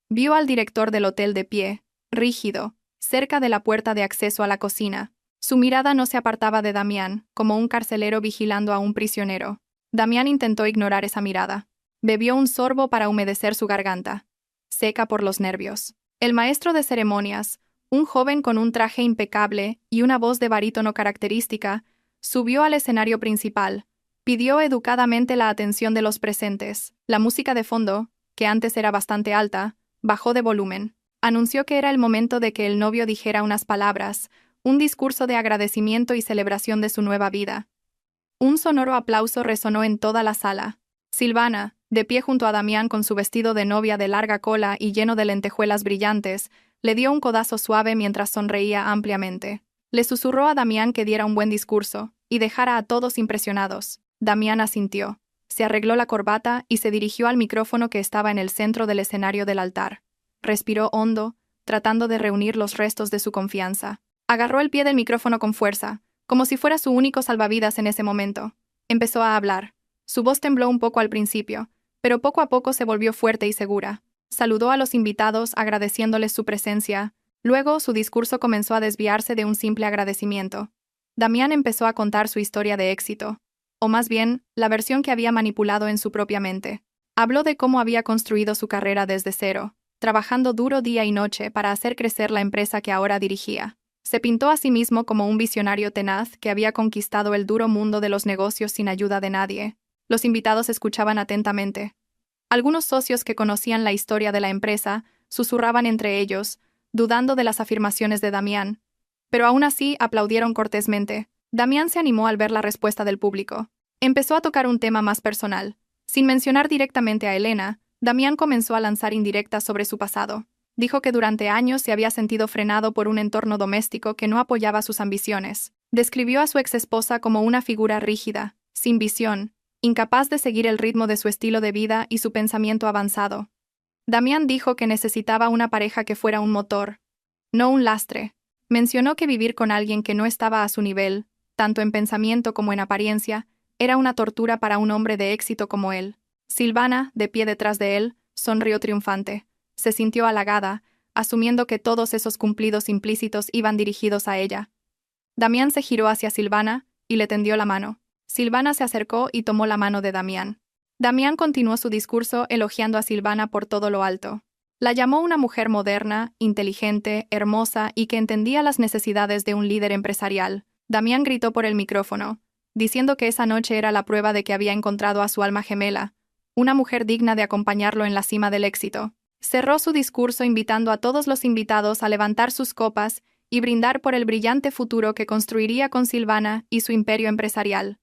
Vio al director del hotel de pie, rígido, cerca de la puerta de acceso a la cocina. Su mirada no se apartaba de Damián, como un carcelero vigilando a un prisionero. Damián intentó ignorar esa mirada. Bebió un sorbo para humedecer su garganta, seca por los nervios. El maestro de ceremonias, un joven con un traje impecable y una voz de barítono característica, subió al escenario principal. Pidió educadamente la atención de los presentes. La música de fondo, que antes era bastante alta, bajó de volumen. Anunció que era el momento de que el novio dijera unas palabras, un discurso de agradecimiento y celebración de su nueva vida. Un sonoro aplauso resonó en toda la sala. Silvana, de pie junto a Damián con su vestido de novia de larga cola y lleno de lentejuelas brillantes, le dio un codazo suave mientras sonreía ampliamente. Le susurró a Damián que diera un buen discurso y dejara a todos impresionados. Damián asintió. Se arregló la corbata y se dirigió al micrófono que estaba en el centro del escenario del altar. Respiró hondo, tratando de reunir los restos de su confianza. Agarró el pie del micrófono con fuerza, como si fuera su único salvavidas en ese momento. Empezó a hablar. Su voz tembló un poco al principio, pero poco a poco se volvió fuerte y segura. Saludó a los invitados agradeciéndoles su presencia. Luego, su discurso comenzó a desviarse de un simple agradecimiento. Damián empezó a contar su historia de éxito, o más bien, la versión que había manipulado en su propia mente. Habló de cómo había construido su carrera desde cero, trabajando duro día y noche para hacer crecer la empresa que ahora dirigía. Se pintó a sí mismo como un visionario tenaz que había conquistado el duro mundo de los negocios sin ayuda de nadie. Los invitados escuchaban atentamente. Algunos socios que conocían la historia de la empresa susurraban entre ellos, dudando de las afirmaciones de Damián, pero aún así aplaudieron cortésmente. Damián se animó al ver la respuesta del público. Empezó a tocar un tema más personal. Sin mencionar directamente a Elena, Damián comenzó a lanzar indirectas sobre su pasado. Dijo que durante años se había sentido frenado por un entorno doméstico que no apoyaba sus ambiciones. Describió a su exesposa como una figura rígida, sin visión, incapaz de seguir el ritmo de su estilo de vida y su pensamiento avanzado. Damián dijo que necesitaba una pareja que fuera un motor, no un lastre. Mencionó que vivir con alguien que no estaba a su nivel, tanto en pensamiento como en apariencia, era una tortura para un hombre de éxito como él. Silvana, de pie detrás de él, sonrió triunfante. Se sintió halagada, asumiendo que todos esos cumplidos implícitos iban dirigidos a ella. Damián se giró hacia Silvana y le tendió la mano. Silvana se acercó y tomó la mano de Damián. Damián continuó su discurso elogiando a Silvana por todo lo alto. La llamó una mujer moderna, inteligente, hermosa y que entendía las necesidades de un líder empresarial. Damián gritó por el micrófono, diciendo que esa noche era la prueba de que había encontrado a su alma gemela, una mujer digna de acompañarlo en la cima del éxito. Cerró su discurso invitando a todos los invitados a levantar sus copas y brindar por el brillante futuro que construiría con Silvana y su imperio empresarial.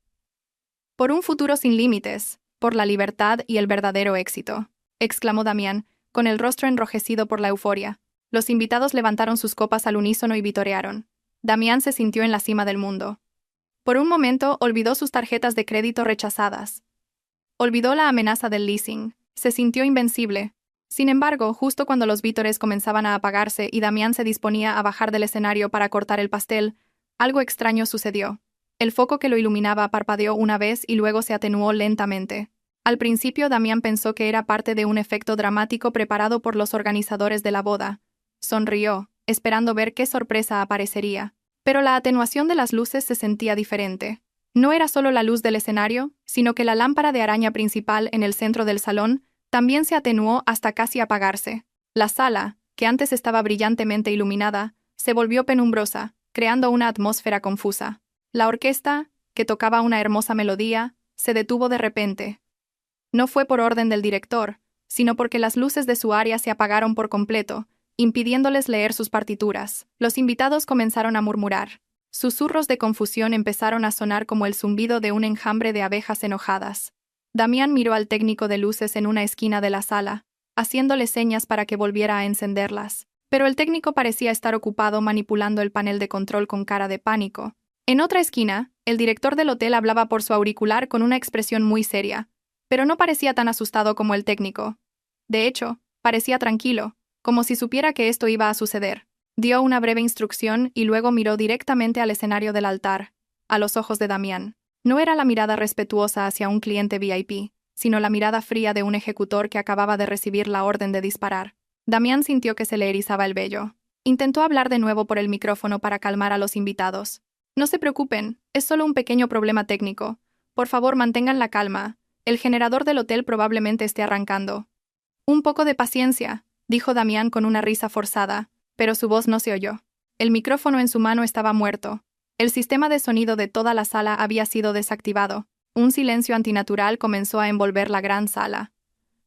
Por un futuro sin límites, por la libertad y el verdadero éxito, exclamó Damián, con el rostro enrojecido por la euforia. Los invitados levantaron sus copas al unísono y vitorearon. Damián se sintió en la cima del mundo. Por un momento olvidó sus tarjetas de crédito rechazadas. Olvidó la amenaza del leasing. Se sintió invencible. Sin embargo, justo cuando los vítores comenzaban a apagarse y Damián se disponía a bajar del escenario para cortar el pastel, algo extraño sucedió. El foco que lo iluminaba parpadeó una vez y luego se atenuó lentamente. Al principio Damián pensó que era parte de un efecto dramático preparado por los organizadores de la boda. Sonrió, esperando ver qué sorpresa aparecería. Pero la atenuación de las luces se sentía diferente. No era solo la luz del escenario, sino que la lámpara de araña principal en el centro del salón también se atenuó hasta casi apagarse. La sala, que antes estaba brillantemente iluminada, se volvió penumbrosa, creando una atmósfera confusa. La orquesta, que tocaba una hermosa melodía, se detuvo de repente. No fue por orden del director, sino porque las luces de su área se apagaron por completo, impidiéndoles leer sus partituras. Los invitados comenzaron a murmurar. Susurros de confusión empezaron a sonar como el zumbido de un enjambre de abejas enojadas. Damián miró al técnico de luces en una esquina de la sala, haciéndole señas para que volviera a encenderlas. Pero el técnico parecía estar ocupado manipulando el panel de control con cara de pánico. En otra esquina, el director del hotel hablaba por su auricular con una expresión muy seria, pero no parecía tan asustado como el técnico. De hecho, parecía tranquilo, como si supiera que esto iba a suceder. Dio una breve instrucción y luego miró directamente al escenario del altar, a los ojos de Damián. No era la mirada respetuosa hacia un cliente VIP, sino la mirada fría de un ejecutor que acababa de recibir la orden de disparar. Damián sintió que se le erizaba el vello. Intentó hablar de nuevo por el micrófono para calmar a los invitados. No se preocupen, es solo un pequeño problema técnico. Por favor, mantengan la calma. El generador del hotel probablemente esté arrancando. Un poco de paciencia, dijo Damián con una risa forzada, pero su voz no se oyó. El micrófono en su mano estaba muerto. El sistema de sonido de toda la sala había sido desactivado. Un silencio antinatural comenzó a envolver la gran sala.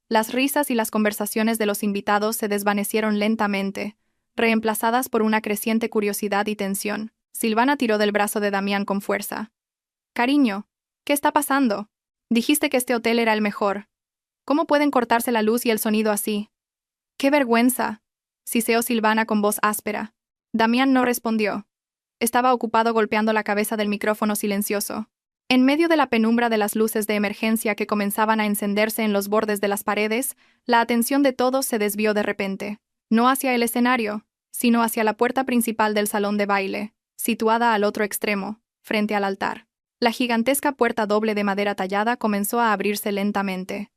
Las risas y las conversaciones de los invitados se desvanecieron lentamente, reemplazadas por una creciente curiosidad y tensión. Silvana tiró del brazo de Damián con fuerza. «Cariño, ¿qué está pasando? Dijiste que este hotel era el mejor. ¿Cómo pueden cortarse la luz y el sonido así?» «¡Qué vergüenza!», siseó Silvana con voz áspera. Damián no respondió. Estaba ocupado golpeando la cabeza del micrófono silencioso. En medio de la penumbra de las luces de emergencia que comenzaban a encenderse en los bordes de las paredes, la atención de todos se desvió de repente. No hacia el escenario, sino hacia la puerta principal del salón de baile, situada al otro extremo, frente al altar. La gigantesca puerta doble de madera tallada comenzó a abrirse lentamente.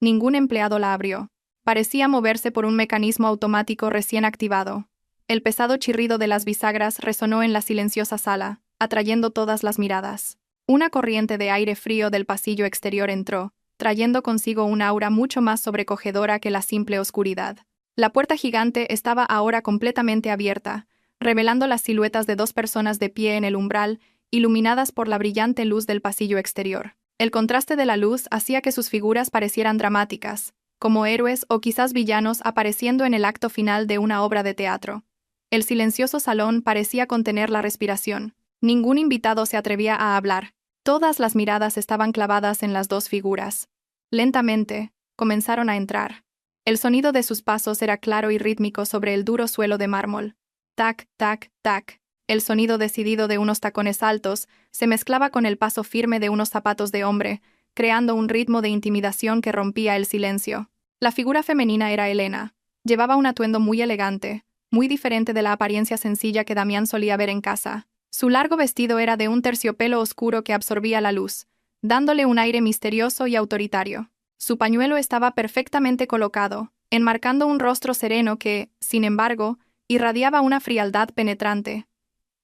Ningún empleado la abrió. Parecía moverse por un mecanismo automático recién activado. El pesado chirrido de las bisagras resonó en la silenciosa sala, atrayendo todas las miradas. Una corriente de aire frío del pasillo exterior entró, trayendo consigo un aura mucho más sobrecogedora que la simple oscuridad. La puerta gigante estaba ahora completamente abierta, revelando las siluetas de dos personas de pie en el umbral, iluminadas por la brillante luz del pasillo exterior. El contraste de la luz hacía que sus figuras parecieran dramáticas, como héroes o quizás villanos apareciendo en el acto final de una obra de teatro. El silencioso salón parecía contener la respiración. Ningún invitado se atrevía a hablar. Todas las miradas estaban clavadas en las dos figuras. Lentamente, comenzaron a entrar. El sonido de sus pasos era claro y rítmico sobre el duro suelo de mármol. Tac, tac, tac. El sonido decidido de unos tacones altos se mezclaba con el paso firme de unos zapatos de hombre, creando un ritmo de intimidación que rompía el silencio. La figura femenina era Elena. Llevaba un atuendo muy elegante, muy diferente de la apariencia sencilla que Damián solía ver en casa. Su largo vestido era de un terciopelo oscuro que absorbía la luz, dándole un aire misterioso y autoritario. Su pañuelo estaba perfectamente colocado, enmarcando un rostro sereno que, sin embargo, irradiaba una frialdad penetrante.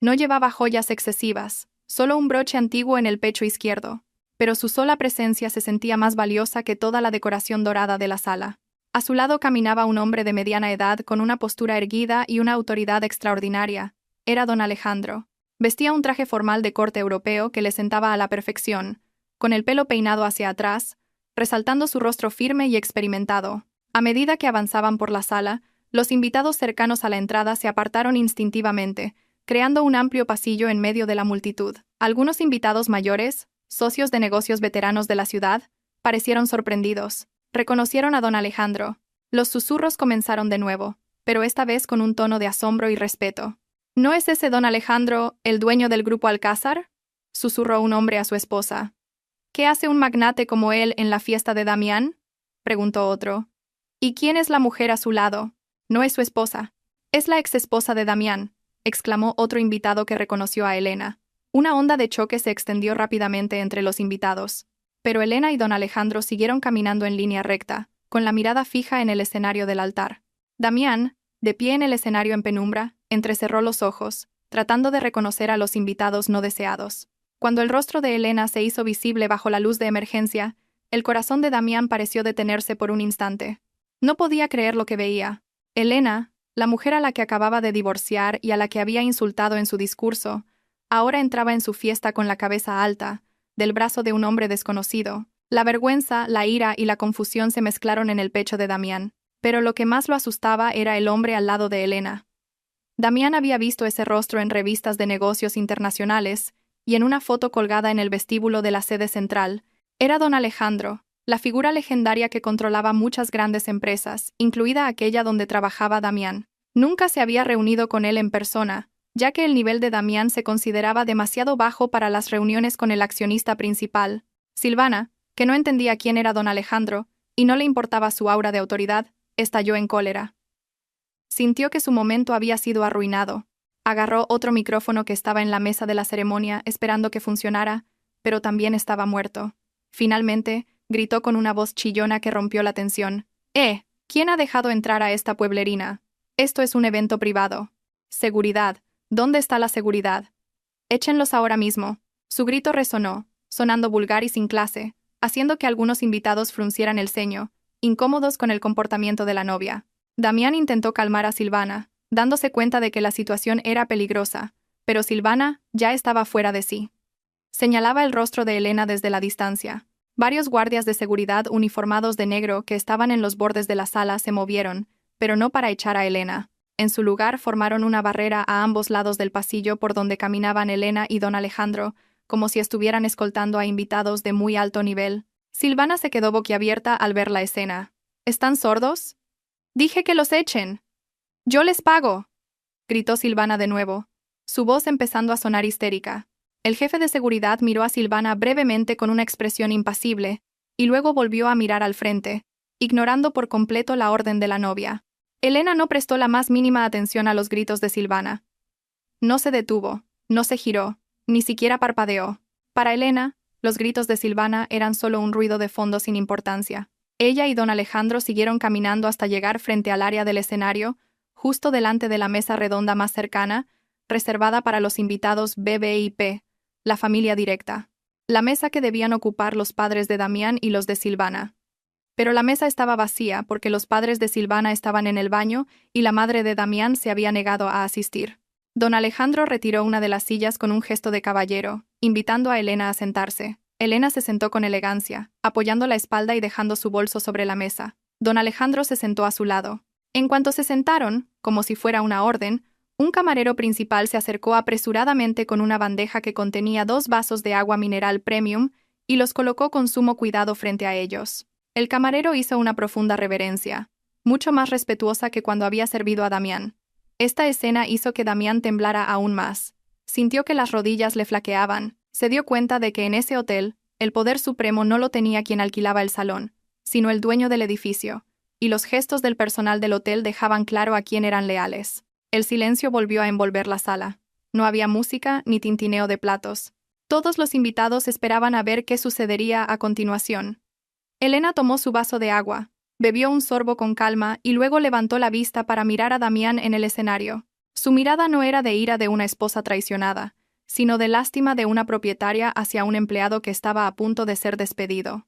No llevaba joyas excesivas, solo un broche antiguo en el pecho izquierdo, pero su sola presencia se sentía más valiosa que toda la decoración dorada de la sala. A su lado caminaba un hombre de mediana edad con una postura erguida y una autoridad extraordinaria. Era don Alejandro. Vestía un traje formal de corte europeo que le sentaba a la perfección, con el pelo peinado hacia atrás, resaltando su rostro firme y experimentado. A medida que avanzaban por la sala, los invitados cercanos a la entrada se apartaron instintivamente, creando un amplio pasillo en medio de la multitud. Algunos invitados mayores, socios de negocios veteranos de la ciudad, parecieron sorprendidos. Reconocieron a don Alejandro. Los susurros comenzaron de nuevo, pero esta vez con un tono de asombro y respeto. ¿No es ese don Alejandro, el dueño del Grupo Alcázar?, susurró un hombre a su esposa. ¿Qué hace un magnate como él en la fiesta de Damián?, preguntó otro. ¿Y quién es la mujer a su lado? No es su esposa. Es la exesposa de Damián, exclamó otro invitado que reconoció a Elena. Una onda de choque se extendió rápidamente entre los invitados. Pero Elena y don Alejandro siguieron caminando en línea recta, con la mirada fija en el escenario del altar. Damián, de pie en el escenario en penumbra, entrecerró los ojos, tratando de reconocer a los invitados no deseados. Cuando el rostro de Elena se hizo visible bajo la luz de emergencia, el corazón de Damián pareció detenerse por un instante. No podía creer lo que veía. Elena, la mujer a la que acababa de divorciar y a la que había insultado en su discurso, ahora entraba en su fiesta con la cabeza alta, del brazo de un hombre desconocido. La vergüenza, la ira y la confusión se mezclaron en el pecho de Damián, pero lo que más lo asustaba era el hombre al lado de Elena. Damián había visto ese rostro en revistas de negocios internacionales y en una foto colgada en el vestíbulo de la sede central. Era don Alejandro, la figura legendaria que controlaba muchas grandes empresas, incluida aquella donde trabajaba Damián. Nunca se había reunido con él en persona, ya que el nivel de Damián se consideraba demasiado bajo para las reuniones con el accionista principal. Silvana, que no entendía quién era don Alejandro, y no le importaba su aura de autoridad, estalló en cólera. Sintió que su momento había sido arruinado. Agarró otro micrófono que estaba en la mesa de la ceremonia esperando que funcionara, pero también estaba muerto. Finalmente, gritó con una voz chillona que rompió la tensión. ¿Quién ha dejado entrar a esta pueblerina? Esto es un evento privado. Seguridad. ¿Dónde está la seguridad? Échenlos ahora mismo. Su grito resonó, sonando vulgar y sin clase, haciendo que algunos invitados fruncieran el ceño, incómodos con el comportamiento de la novia. Damián intentó calmar a Silvana, dándose cuenta de que la situación era peligrosa, pero Silvana ya estaba fuera de sí. Señalaba el rostro de Elena desde la distancia. Varios guardias de seguridad uniformados de negro que estaban en los bordes de la sala se movieron, pero no para echar a Elena. En su lugar formaron una barrera a ambos lados del pasillo por donde caminaban Elena y don Alejandro, como si estuvieran escoltando a invitados de muy alto nivel. Silvana se quedó boquiabierta al ver la escena. ¿Están sordos? Dije que los echen. Yo les pago, gritó Silvana de nuevo, su voz empezando a sonar histérica. El jefe de seguridad miró a Silvana brevemente con una expresión impasible, y luego volvió a mirar al frente, ignorando por completo la orden de la novia. Elena no prestó la más mínima atención a los gritos de Silvana. No se detuvo, no se giró, ni siquiera parpadeó. Para Elena, los gritos de Silvana eran solo un ruido de fondo sin importancia. Ella y don Alejandro siguieron caminando hasta llegar frente al área del escenario, justo delante de la mesa redonda más cercana, reservada para los invitados BBIP, la familia directa. La mesa que debían ocupar los padres de Damián y los de Silvana. Pero la mesa estaba vacía porque los padres de Silvana estaban en el baño y la madre de Damián se había negado a asistir. Don Alejandro retiró una de las sillas con un gesto de caballero, invitando a Elena a sentarse. Elena se sentó con elegancia, apoyando la espalda y dejando su bolso sobre la mesa. Don Alejandro se sentó a su lado. En cuanto se sentaron, como si fuera una orden, un camarero principal se acercó apresuradamente con una bandeja que contenía 2 vasos de agua mineral premium y los colocó con sumo cuidado frente a ellos. El camarero hizo una profunda reverencia, mucho más respetuosa que cuando había servido a Damián. Esta escena hizo que Damián temblara aún más. Sintió que las rodillas le flaqueaban. Se dio cuenta de que en ese hotel, el poder supremo no lo tenía quien alquilaba el salón, sino el dueño del edificio, y los gestos del personal del hotel dejaban claro a quién eran leales. El silencio volvió a envolver la sala. No había música ni tintineo de platos. Todos los invitados esperaban a ver qué sucedería a continuación. Elena tomó su vaso de agua, bebió un sorbo con calma y luego levantó la vista para mirar a Damián en el escenario. Su mirada no era de ira de una esposa traicionada, sino de lástima de una propietaria hacia un empleado que estaba a punto de ser despedido.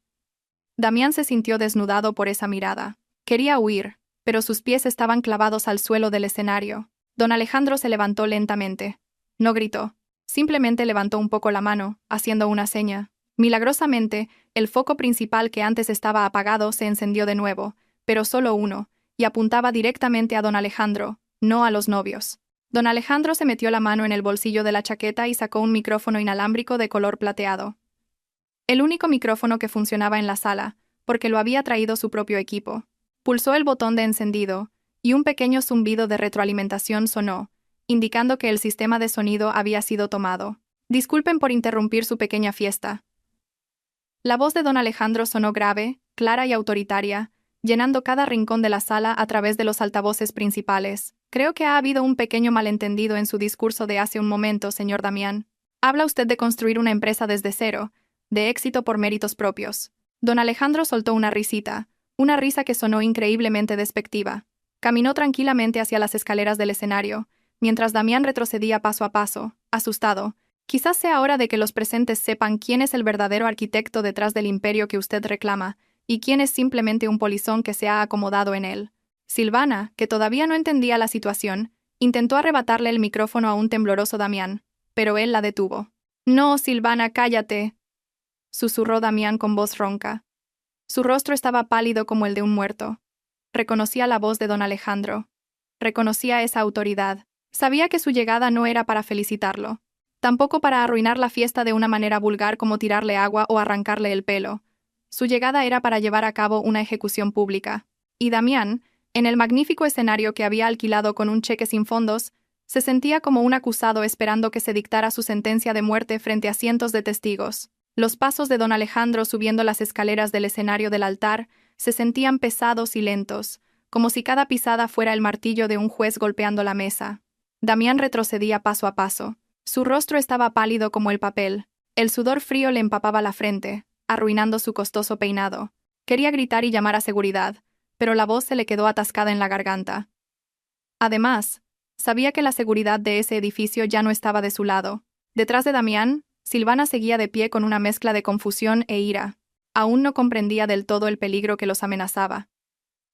Damián se sintió desnudado por esa mirada. Quería huir, pero sus pies estaban clavados al suelo del escenario. Don Alejandro se levantó lentamente. No gritó. Simplemente levantó un poco la mano, haciendo una seña. Milagrosamente, el foco principal que antes estaba apagado se encendió de nuevo, pero solo uno, y apuntaba directamente a don Alejandro, no a los novios. Don Alejandro se metió la mano en el bolsillo de la chaqueta y sacó un micrófono inalámbrico de color plateado. El único micrófono que funcionaba en la sala, porque lo había traído su propio equipo. Pulsó el botón de encendido, y un pequeño zumbido de retroalimentación sonó, indicando que el sistema de sonido había sido tomado. Disculpen por interrumpir su pequeña fiesta. La voz de don Alejandro sonó grave, clara y autoritaria, llenando cada rincón de la sala a través de los altavoces principales. Creo que ha habido un pequeño malentendido en su discurso de hace un momento, señor Damián. Habla usted de construir una empresa desde cero, de éxito por méritos propios. Don Alejandro soltó una risita, una risa que sonó increíblemente despectiva. Caminó tranquilamente hacia las escaleras del escenario, mientras Damián retrocedía paso a paso, asustado. Quizás sea hora de que los presentes sepan quién es el verdadero arquitecto detrás del imperio que usted reclama, y quién es simplemente un polizón que se ha acomodado en él. Silvana, que todavía no entendía la situación, intentó arrebatarle el micrófono a un tembloroso Damián, pero él la detuvo. «No, Silvana, cállate», susurró Damián con voz ronca. Su rostro estaba pálido como el de un muerto. Reconocía la voz de don Alejandro. Reconocía esa autoridad. Sabía que su llegada no era para felicitarlo. Tampoco para arruinar la fiesta de una manera vulgar como tirarle agua o arrancarle el pelo. Su llegada era para llevar a cabo una ejecución pública. Y Damián, en el magnífico escenario que había alquilado con un cheque sin fondos, se sentía como un acusado esperando que se dictara su sentencia de muerte frente a cientos de testigos. Los pasos de don Alejandro subiendo las escaleras del escenario del altar se sentían pesados y lentos, como si cada pisada fuera el martillo de un juez golpeando la mesa. Damián retrocedía paso a paso. Su rostro estaba pálido como el papel. El sudor frío le empapaba la frente, arruinando su costoso peinado. Quería gritar y llamar a seguridad, pero la voz se le quedó atascada en la garganta. Además, sabía que la seguridad de ese edificio ya no estaba de su lado. Detrás de Damián, Silvana seguía de pie con una mezcla de confusión e ira. Aún no comprendía del todo el peligro que los amenazaba.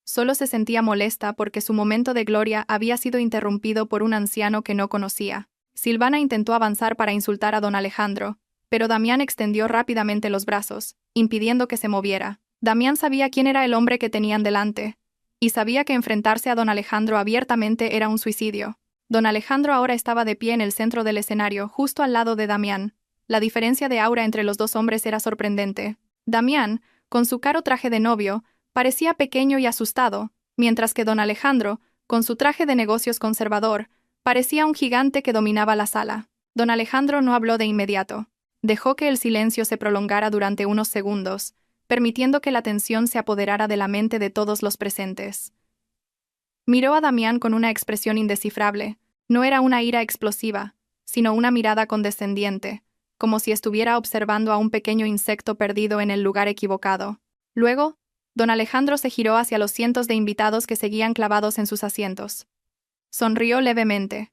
Solo se sentía molesta porque su momento de gloria había sido interrumpido por un anciano que no conocía. Silvana intentó avanzar para insultar a don Alejandro, pero Damián extendió rápidamente los brazos, impidiendo que se moviera. Damián sabía quién era el hombre que tenían delante, y sabía que enfrentarse a don Alejandro abiertamente era un suicidio. Don Alejandro ahora estaba de pie en el centro del escenario, justo al lado de Damián. La diferencia de aura entre los dos hombres era sorprendente. Damián, con su caro traje de novio, parecía pequeño y asustado, mientras que don Alejandro, con su traje de negocios conservador, parecía un gigante que dominaba la sala. Don Alejandro no habló de inmediato. Dejó que el silencio se prolongara durante unos segundos, permitiendo que la tensión se apoderara de la mente de todos los presentes. Miró a Damián con una expresión indescifrable. No era una ira explosiva, sino una mirada condescendiente, como si estuviera observando a un pequeño insecto perdido en el lugar equivocado. Luego, don Alejandro se giró hacia los cientos de invitados que seguían clavados en sus asientos. Sonrió levemente.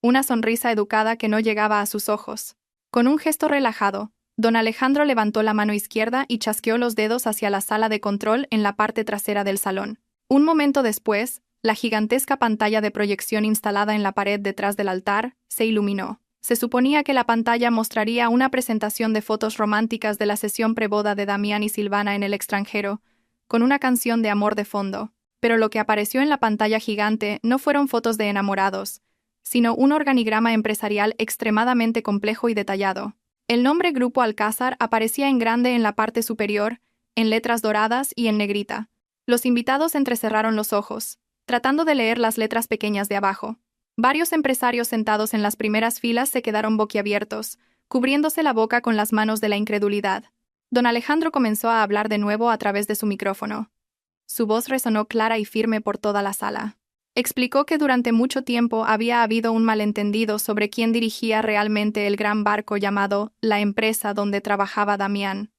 Una sonrisa educada que no llegaba a sus ojos. Con un gesto relajado, don Alejandro levantó la mano izquierda y chasqueó los dedos hacia la sala de control en la parte trasera del salón. Un momento después, la gigantesca pantalla de proyección instalada en la pared detrás del altar se iluminó. Se suponía que la pantalla mostraría una presentación de fotos románticas de la sesión preboda de Damián y Silvana en el extranjero, con una canción de amor de fondo. Pero lo que apareció en la pantalla gigante no fueron fotos de enamorados, sino un organigrama empresarial extremadamente complejo y detallado. El nombre Grupo Alcázar aparecía en grande en la parte superior en letras doradas y en negrita. Los invitados entrecerraron los ojos, tratando de leer las letras pequeñas de abajo. Varios empresarios sentados en las primeras filas se quedaron boquiabiertos, cubriéndose la boca con las manos de la incredulidad. Don Alejandro comenzó a hablar de nuevo a través de su micrófono. Su voz resonó clara y firme por toda la sala. Explicó que durante mucho tiempo había habido un malentendido sobre quién dirigía realmente el gran barco llamado la empresa donde trabajaba Damián.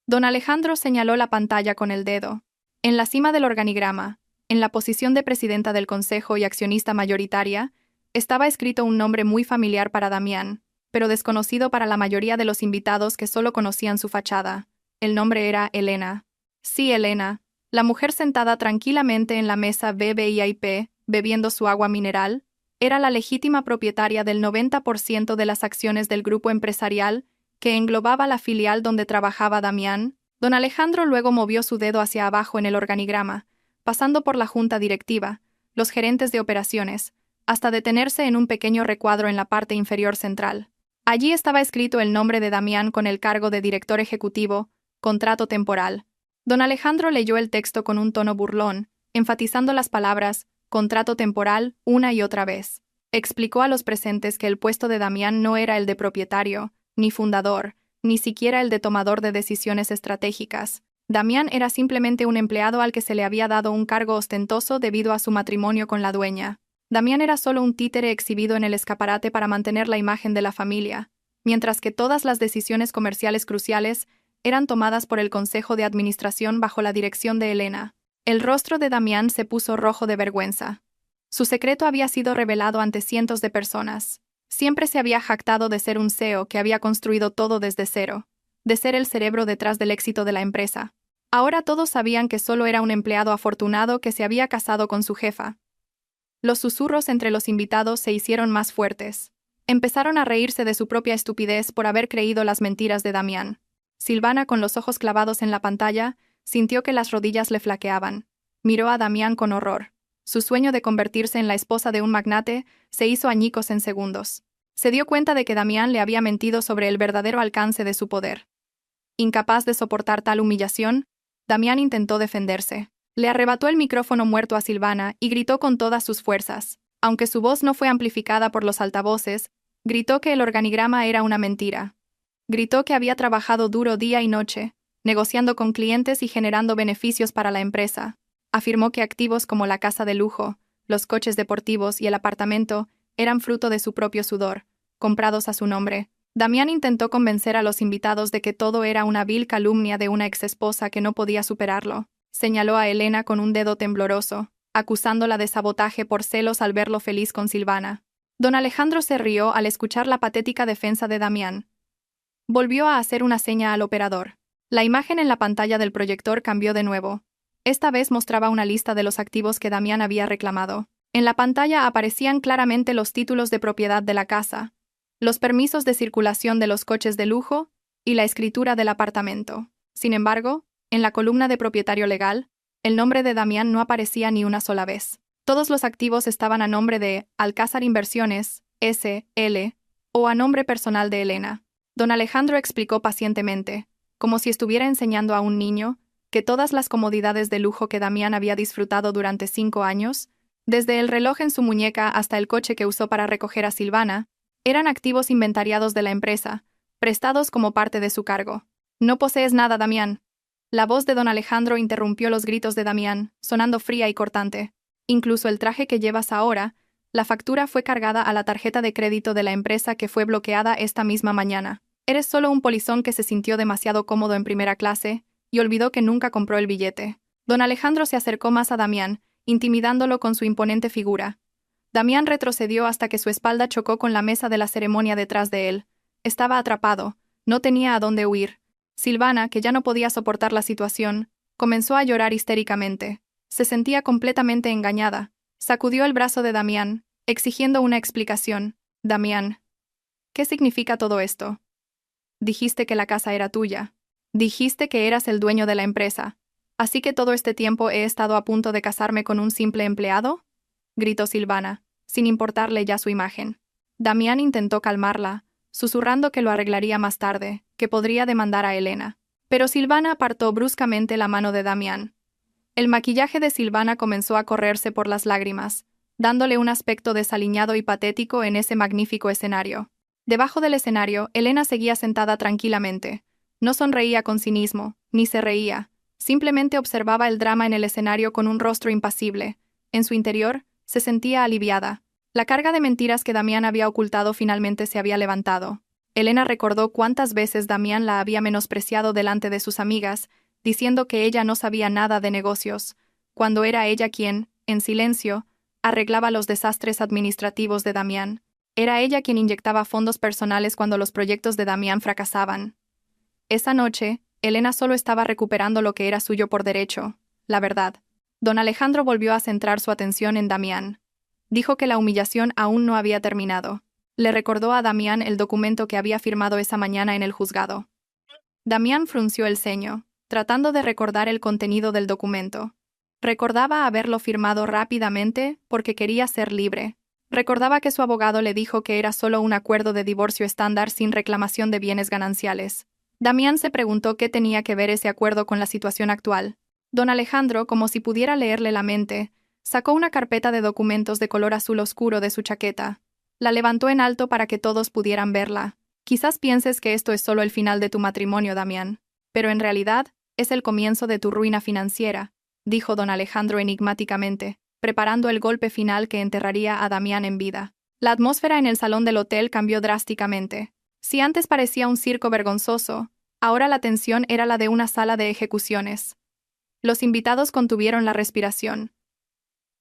Don Alejandro señaló la pantalla con el dedo. En la cima del organigrama, en la posición de presidenta del consejo y accionista mayoritaria, estaba escrito un nombre muy familiar para Damián, pero desconocido para la mayoría de los invitados que solo conocían su fachada. El nombre era Elena. Sí, Elena, la mujer sentada tranquilamente en la mesa VIP, bebiendo su agua mineral, era la legítima propietaria del 90% de las acciones del grupo empresarial que englobaba la filial donde trabajaba Damián. Don Alejandro luego movió su dedo hacia abajo en el organigrama, pasando por la junta directiva, los gerentes de operaciones, hasta detenerse en un pequeño recuadro en la parte inferior central. Allí estaba escrito el nombre de Damián con el cargo de director ejecutivo, contrato temporal. Don Alejandro leyó el texto con un tono burlón, enfatizando las palabras contrato temporal una y otra vez. Explicó a los presentes que el puesto de Damián no era el de propietario, ni fundador, ni siquiera el de tomador de decisiones estratégicas. Damián era simplemente un empleado al que se le había dado un cargo ostentoso debido a su matrimonio con la dueña. Damián era solo un títere exhibido en el escaparate para mantener la imagen de la familia, mientras que todas las decisiones comerciales cruciales eran tomadas por el Consejo de Administración bajo la dirección de Elena. El rostro de Damián se puso rojo de vergüenza. Su secreto había sido revelado ante cientos de personas. Siempre se había jactado de ser un CEO que había construido todo desde cero, de ser el cerebro detrás del éxito de la empresa. Ahora todos sabían que solo era un empleado afortunado que se había casado con su jefa. Los susurros entre los invitados se hicieron más fuertes. Empezaron a reírse de su propia estupidez por haber creído las mentiras de Damián. Silvana, con los ojos clavados en la pantalla, sintió que las rodillas le flaqueaban. Miró a Damián con horror. Su sueño de convertirse en la esposa de un magnate se hizo añicos en segundos. Se dio cuenta de que Damián le había mentido sobre el verdadero alcance de su poder. Incapaz de soportar tal humillación, Damián intentó defenderse. Le arrebató el micrófono muerto a Silvana y gritó con todas sus fuerzas. Aunque su voz no fue amplificada por los altavoces, gritó que el organigrama era una mentira. Gritó que había trabajado duro día y noche, negociando con clientes y generando beneficios para la empresa. Afirmó que activos como la casa de lujo, los coches deportivos y el apartamento eran fruto de su propio sudor, comprados a su nombre. Damián intentó convencer a los invitados de que todo era una vil calumnia de una exesposa que no podía superarlo. Señaló a Elena con un dedo tembloroso, acusándola de sabotaje por celos al verlo feliz con Silvana. Don Alejandro se rió al escuchar la patética defensa de Damián. Volvió a hacer una seña al operador. La imagen en la pantalla del proyector cambió de nuevo. Esta vez mostraba una lista de los activos que Damián había reclamado. En la pantalla aparecían claramente los títulos de propiedad de la casa, los permisos de circulación de los coches de lujo y la escritura del apartamento. Sin embargo, en la columna de propietario legal, el nombre de Damián no aparecía ni una sola vez. Todos los activos estaban a nombre de Alcázar Inversiones, S.L., o a nombre personal de Elena. Don Alejandro explicó pacientemente, como si estuviera enseñando a un niño, que todas las comodidades de lujo que Damián había disfrutado durante 5 años, desde el reloj en su muñeca hasta el coche que usó para recoger a Silvana, eran activos inventariados de la empresa, prestados como parte de su cargo. «No posees nada, Damián». La voz de don Alejandro interrumpió los gritos de Damián, sonando fría y cortante. «Incluso el traje que llevas ahora, la factura fue cargada a la tarjeta de crédito de la empresa que fue bloqueada esta misma mañana. Eres solo un polizón que se sintió demasiado cómodo en primera clase y olvidó que nunca compró el billete». Don Alejandro se acercó más a Damián, intimidándolo con su imponente figura. Damián retrocedió hasta que su espalda chocó con la mesa de la ceremonia detrás de él. Estaba atrapado, no tenía a dónde huir. Silvana, que ya no podía soportar la situación, comenzó a llorar histéricamente. Se sentía completamente engañada. Sacudió el brazo de Damián, exigiendo una explicación. «Damián, ¿qué significa todo esto? Dijiste que la casa era tuya. Dijiste que eras el dueño de la empresa. ¿Así que todo este tiempo he estado a punto de casarme con un simple empleado?», gritó Silvana, sin importarle ya su imagen. Damián intentó calmarla, susurrando que lo arreglaría más tarde, que podría demandar a Elena. Pero Silvana apartó bruscamente la mano de Damián. El maquillaje de Silvana comenzó a correrse por las lágrimas, dándole un aspecto desaliñado y patético en ese magnífico escenario. Debajo del escenario, Elena seguía sentada tranquilamente. No sonreía con cinismo, ni se reía. Simplemente observaba el drama en el escenario con un rostro impasible. En su interior, se sentía aliviada. La carga de mentiras que Damián había ocultado finalmente se había levantado. Elena recordó cuántas veces Damián la había menospreciado delante de sus amigas, diciendo que ella no sabía nada de negocios, cuando era ella quien, en silencio, arreglaba los desastres administrativos de Damián. Era ella quien inyectaba fondos personales cuando los proyectos de Damián fracasaban. Esa noche, Elena solo estaba recuperando lo que era suyo por derecho, la verdad. Don Alejandro volvió a centrar su atención en Damián. Dijo que la humillación aún no había terminado. Le recordó a Damián el documento que había firmado esa mañana en el juzgado. Damián frunció el ceño, tratando de recordar el contenido del documento. Recordaba haberlo firmado rápidamente porque quería ser libre. Recordaba que su abogado le dijo que era solo un acuerdo de divorcio estándar sin reclamación de bienes gananciales. Damián se preguntó qué tenía que ver ese acuerdo con la situación actual. Don Alejandro, como si pudiera leerle la mente, sacó una carpeta de documentos de color azul oscuro de su chaqueta. La levantó en alto para que todos pudieran verla. Quizás pienses que esto es solo el final de tu matrimonio, Damián, pero en realidad es el comienzo de tu ruina financiera, dijo don Alejandro enigmáticamente, preparando el golpe final que enterraría a Damián en vida. La atmósfera en el salón del hotel cambió drásticamente. Si antes parecía un circo vergonzoso, ahora la tensión era la de una sala de ejecuciones. Los invitados contuvieron la respiración.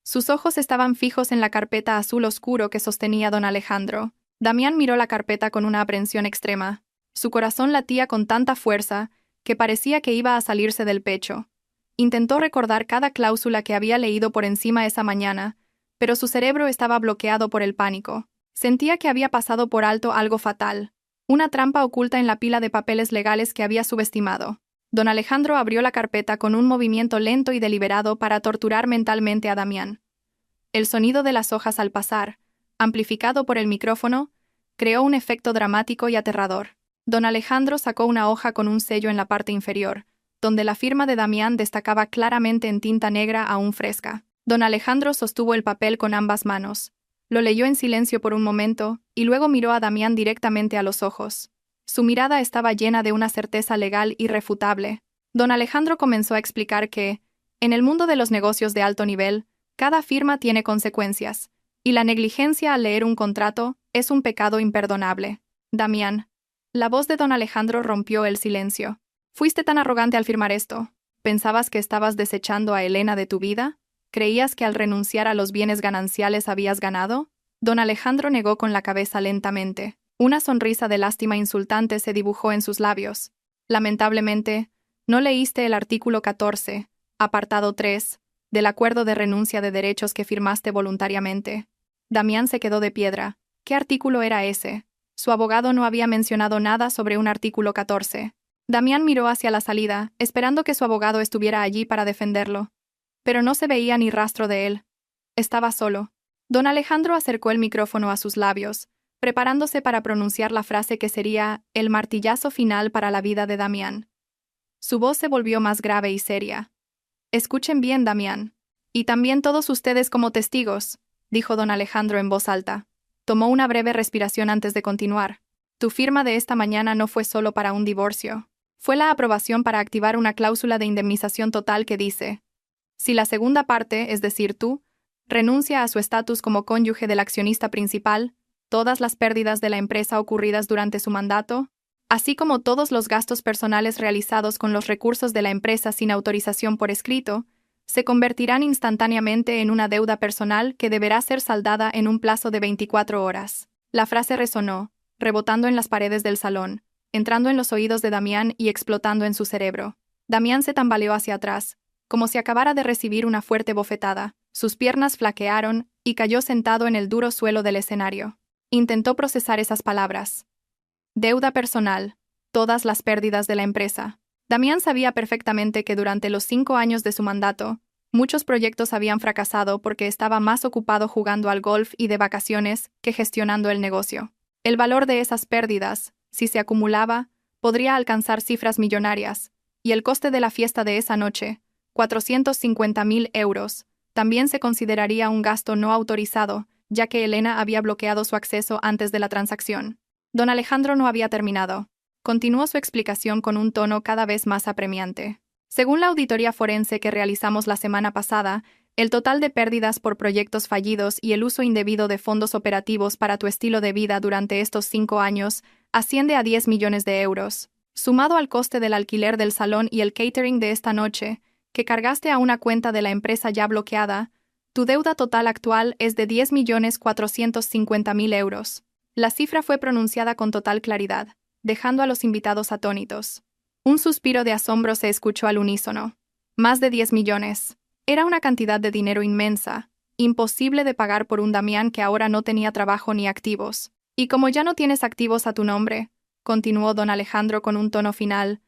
Sus ojos estaban fijos en la carpeta azul oscuro que sostenía don Alejandro. Damián miró la carpeta con una aprensión extrema. Su corazón latía con tanta fuerza que parecía que iba a salirse del pecho. Intentó recordar cada cláusula que había leído por encima esa mañana, pero su cerebro estaba bloqueado por el pánico. Sentía que había pasado por alto algo fatal, una trampa oculta en la pila de papeles legales que había subestimado. Don Alejandro abrió la carpeta con un movimiento lento y deliberado para torturar mentalmente a Damián. El sonido de las hojas al pasar, amplificado por el micrófono, creó un efecto dramático y aterrador. Don Alejandro sacó una hoja con un sello en la parte inferior, donde la firma de Damián destacaba claramente en tinta negra aún fresca. Don Alejandro sostuvo el papel con ambas manos. Lo leyó en silencio por un momento, y luego miró a Damián directamente a los ojos. Su mirada estaba llena de una certeza legal irrefutable. Don Alejandro comenzó a explicar que, en el mundo de los negocios de alto nivel, cada firma tiene consecuencias, y la negligencia al leer un contrato es un pecado imperdonable. Damián. La voz de don Alejandro rompió el silencio. ¿Fuiste tan arrogante al firmar esto? ¿Pensabas que estabas desechando a Elena de tu vida? ¿Creías que al renunciar a los bienes gananciales habías ganado? Don Alejandro negó con la cabeza lentamente. Una sonrisa de lástima insultante se dibujó en sus labios. Lamentablemente, no leíste el artículo 14, apartado 3, del acuerdo de renuncia de derechos que firmaste voluntariamente. Damián se quedó de piedra. ¿Qué artículo era ese? Su abogado no había mencionado nada sobre un artículo 14. Damián miró hacia la salida, esperando que su abogado estuviera allí para defenderlo. Pero no se veía ni rastro de él. Estaba solo. Don Alejandro acercó el micrófono a sus labios, preparándose para pronunciar la frase que sería el martillazo final para la vida de Damián. Su voz se volvió más grave y seria. «Escuchen bien, Damián. Y también todos ustedes como testigos», dijo don Alejandro en voz alta. Tomó una breve respiración antes de continuar. «Tu firma de esta mañana no fue solo para un divorcio. Fue la aprobación para activar una cláusula de indemnización total que dice: si la segunda parte, es decir, tú, renuncia a su estatus como cónyuge del accionista principal, todas las pérdidas de la empresa ocurridas durante su mandato, así como todos los gastos personales realizados con los recursos de la empresa sin autorización por escrito, se convertirán instantáneamente en una deuda personal que deberá ser saldada en un plazo de 24 horas. La frase resonó, rebotando en las paredes del salón, entrando en los oídos de Damián y explotando en su cerebro. Damián se tambaleó hacia atrás, como si acabara de recibir una fuerte bofetada. Sus piernas flaquearon y cayó sentado en el duro suelo del escenario. Intentó procesar esas palabras. Deuda personal, todas las pérdidas de la empresa. Damián sabía perfectamente que durante los 5 años de su mandato, muchos proyectos habían fracasado porque estaba más ocupado jugando al golf y de vacaciones que gestionando el negocio. El valor de esas pérdidas, si se acumulaba, podría alcanzar cifras millonarias, y el coste de la fiesta de esa noche, 450.000 euros, también se consideraría un gasto no autorizado, ya que Elena había bloqueado su acceso antes de la transacción. Don Alejandro no había terminado. Continuó su explicación con un tono cada vez más apremiante. Según la auditoría forense que realizamos la semana pasada, el total de pérdidas por proyectos fallidos y el uso indebido de fondos operativos para tu estilo de vida durante estos 5 años asciende a 10 millones de euros. Sumado al coste del alquiler del salón y el catering de esta noche, que cargaste a una cuenta de la empresa ya bloqueada, tu deuda total actual es de 10.450.000 euros. La cifra fue pronunciada con total claridad, dejando a los invitados atónitos. Un suspiro de asombro se escuchó al unísono. Más de 10 millones. Era una cantidad de dinero inmensa, imposible de pagar por un Damián que ahora no tenía trabajo ni activos. Y como ya no tienes activos a tu nombre, continuó don Alejandro con un tono final,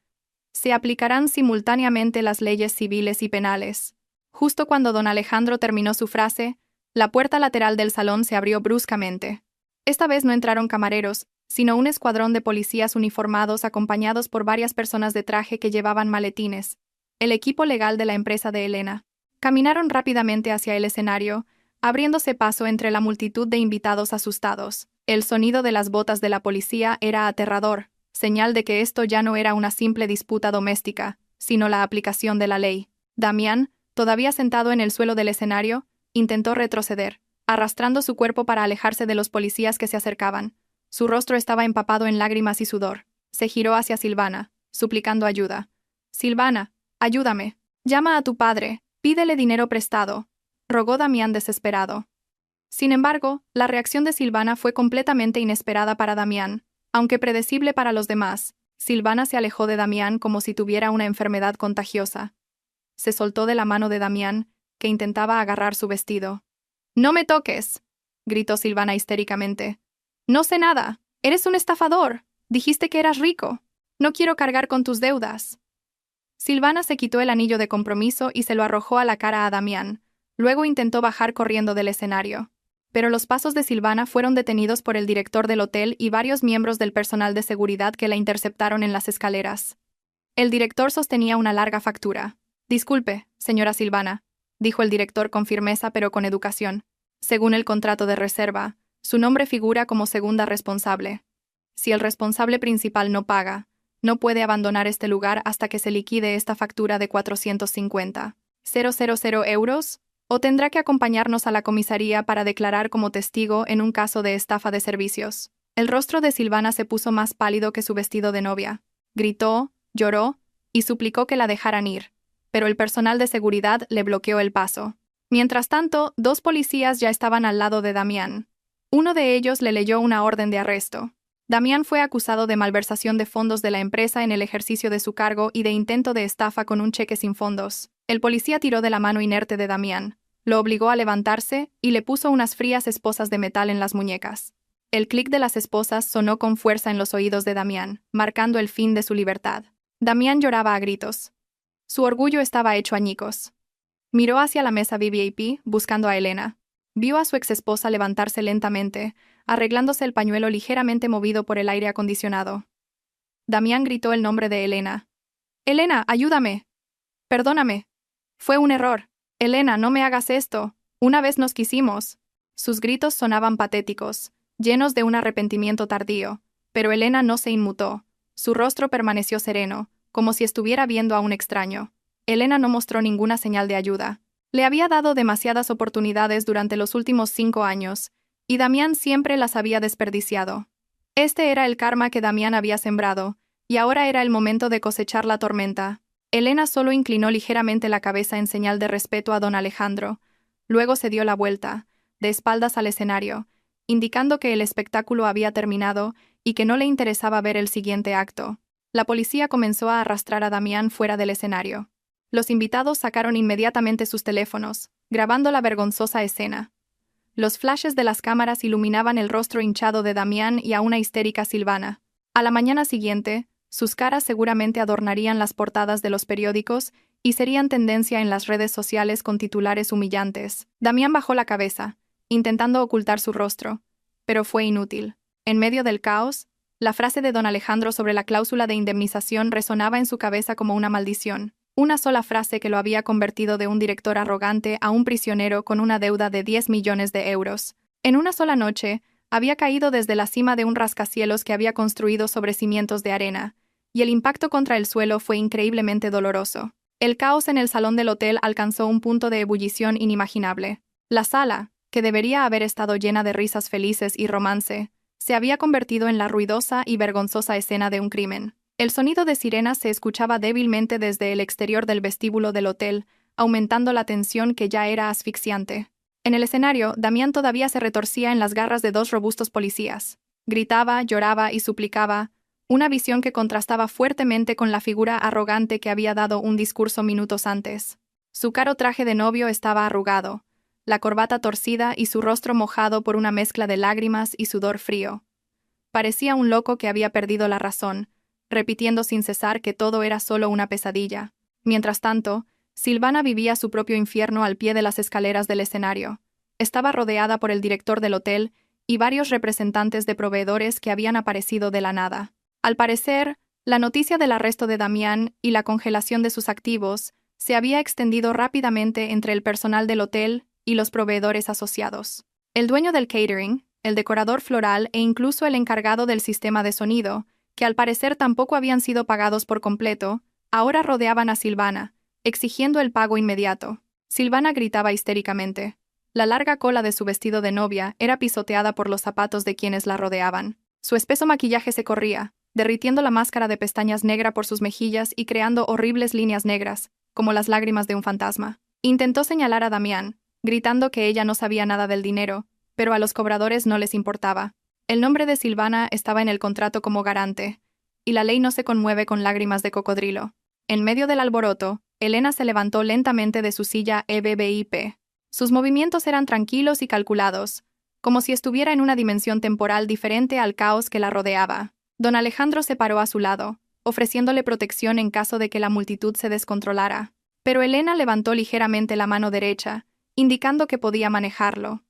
se aplicarán simultáneamente las leyes civiles y penales. Justo cuando don Alejandro terminó su frase, la puerta lateral del salón se abrió bruscamente. Esta vez no entraron camareros, sino un escuadrón de policías uniformados acompañados por varias personas de traje que llevaban maletines, el equipo legal de la empresa de Elena. Caminaron rápidamente hacia el escenario, abriéndose paso entre la multitud de invitados asustados. El sonido de las botas de la policía era aterrador, señal de que esto ya no era una simple disputa doméstica, sino la aplicación de la ley. Damián, todavía sentado en el suelo del escenario, intentó retroceder, arrastrando su cuerpo para alejarse de los policías que se acercaban. Su rostro estaba empapado en lágrimas y sudor. Se giró hacia Silvana, suplicando ayuda. «Silvana, ayúdame. Llama a tu padre, pídele dinero prestado», rogó Damián desesperado. Sin embargo, la reacción de Silvana fue completamente inesperada para Damián, aunque predecible para los demás. Silvana se alejó de Damián como si tuviera una enfermedad contagiosa. Se soltó de la mano de Damián, que intentaba agarrar su vestido. «¡No me toques!», gritó Silvana histéricamente. «No sé nada. Eres un estafador. Dijiste que eras rico. No quiero cargar con tus deudas». Silvana se quitó el anillo de compromiso y se lo arrojó a la cara a Damián. Luego intentó bajar corriendo del escenario. Pero los pasos de Silvana fueron detenidos por el director del hotel y varios miembros del personal de seguridad que la interceptaron en las escaleras. El director sostenía una larga factura. «Disculpe, señora Silvana», dijo el director con firmeza pero con educación. Según el contrato de reserva, su nombre figura como segunda responsable. Si el responsable principal no paga, no puede abandonar este lugar hasta que se liquide esta factura de 450.000 euros, o tendrá que acompañarnos a la comisaría para declarar como testigo en un caso de estafa de servicios. El rostro de Silvana se puso más pálido que su vestido de novia. Gritó, lloró y suplicó que la dejaran ir, pero el personal de seguridad le bloqueó el paso. Mientras tanto, 2 policías ya estaban al lado de Damián. Uno de ellos le leyó una orden de arresto. Damián fue acusado de malversación de fondos de la empresa en el ejercicio de su cargo y de intento de estafa con un cheque sin fondos. El policía tiró de la mano inerte de Damián, lo obligó a levantarse y le puso unas frías esposas de metal en las muñecas. El clic de las esposas sonó con fuerza en los oídos de Damián, marcando el fin de su libertad. Damián lloraba a gritos. Su orgullo estaba hecho añicos. Miró hacia la mesa VIP, buscando a Elena. Vio a su exesposa levantarse lentamente, arreglándose el pañuelo ligeramente movido por el aire acondicionado. Damián gritó el nombre de Elena. «Elena, ayúdame. Perdóname. Fue un error. Elena, no me hagas esto. Una vez nos quisimos». Sus gritos sonaban patéticos, llenos de un arrepentimiento tardío, pero Elena no se inmutó. Su rostro permaneció sereno, como si estuviera viendo a un extraño. Elena no mostró ninguna señal de ayuda. Le había dado demasiadas oportunidades durante los últimos 5 años, y Damián siempre las había desperdiciado. Este era el karma que Damián había sembrado, y ahora era el momento de cosechar la tormenta. Elena solo inclinó ligeramente la cabeza en señal de respeto a don Alejandro. Luego se dio la vuelta, de espaldas al escenario, indicando que el espectáculo había terminado y que no le interesaba ver el siguiente acto. La policía comenzó a arrastrar a Damián fuera del escenario. Los invitados sacaron inmediatamente sus teléfonos, grabando la vergonzosa escena. Los flashes de las cámaras iluminaban el rostro hinchado de Damián y a una histérica Silvana. A la mañana siguiente, sus caras seguramente adornarían las portadas de los periódicos y serían tendencia en las redes sociales con titulares humillantes. Damián bajó la cabeza, intentando ocultar su rostro, pero fue inútil. En medio del caos, La frase de don Alejandro sobre la cláusula de indemnización resonaba en su cabeza como una maldición. Una sola frase que lo había convertido de un director arrogante a un prisionero con una deuda de 10 millones de euros. En una sola noche, había caído desde la cima de un rascacielos que había construido sobre cimientos de arena, y el impacto contra el suelo fue increíblemente doloroso. El caos en el salón del hotel alcanzó un punto de ebullición inimaginable. La sala, que debería haber estado llena de risas felices y romance, se había convertido en la ruidosa y vergonzosa escena de un crimen. El sonido de sirenas se escuchaba débilmente desde el exterior del vestíbulo del hotel, aumentando la tensión que ya era asfixiante. En el escenario, Damián todavía se retorcía en las garras de dos robustos policías. Gritaba, lloraba y suplicaba, una visión que contrastaba fuertemente con la figura arrogante que había dado un discurso minutos antes. Su caro traje de novio estaba arrugado, la corbata torcida y su rostro mojado por una mezcla de lágrimas y sudor frío. Parecía un loco que había perdido la razón, repitiendo sin cesar que todo era solo una pesadilla. Mientras tanto, Silvana vivía su propio infierno al pie de las escaleras del escenario. Estaba rodeada por el director del hotel y varios representantes de proveedores que habían aparecido de la nada. Al parecer, la noticia del arresto de Damián y la congelación de sus activos se había extendido rápidamente entre el personal del hotel y los proveedores asociados. El dueño del catering, el decorador floral e incluso el encargado del sistema de sonido, que al parecer tampoco habían sido pagados por completo, ahora rodeaban a Silvana, exigiendo el pago inmediato. Silvana gritaba histéricamente. La larga cola de su vestido de novia era pisoteada por los zapatos de quienes la rodeaban. Su espeso maquillaje se corría, derritiendo la máscara de pestañas negra por sus mejillas y creando horribles líneas negras, como las lágrimas de un fantasma. Intentó señalar a Damián, gritando que ella no sabía nada del dinero, pero a los cobradores no les importaba. El nombre de Silvana estaba en el contrato como garante, y la ley no se conmueve con lágrimas de cocodrilo. En medio del alboroto, Elena se levantó lentamente de su silla EBBIP. Sus movimientos eran tranquilos y calculados, como si estuviera en una dimensión temporal diferente al caos que la rodeaba. Don Alejandro se paró a su lado, ofreciéndole protección en caso de que la multitud se descontrolara. Pero Elena levantó ligeramente la mano derecha, indicando que podía manejarlo.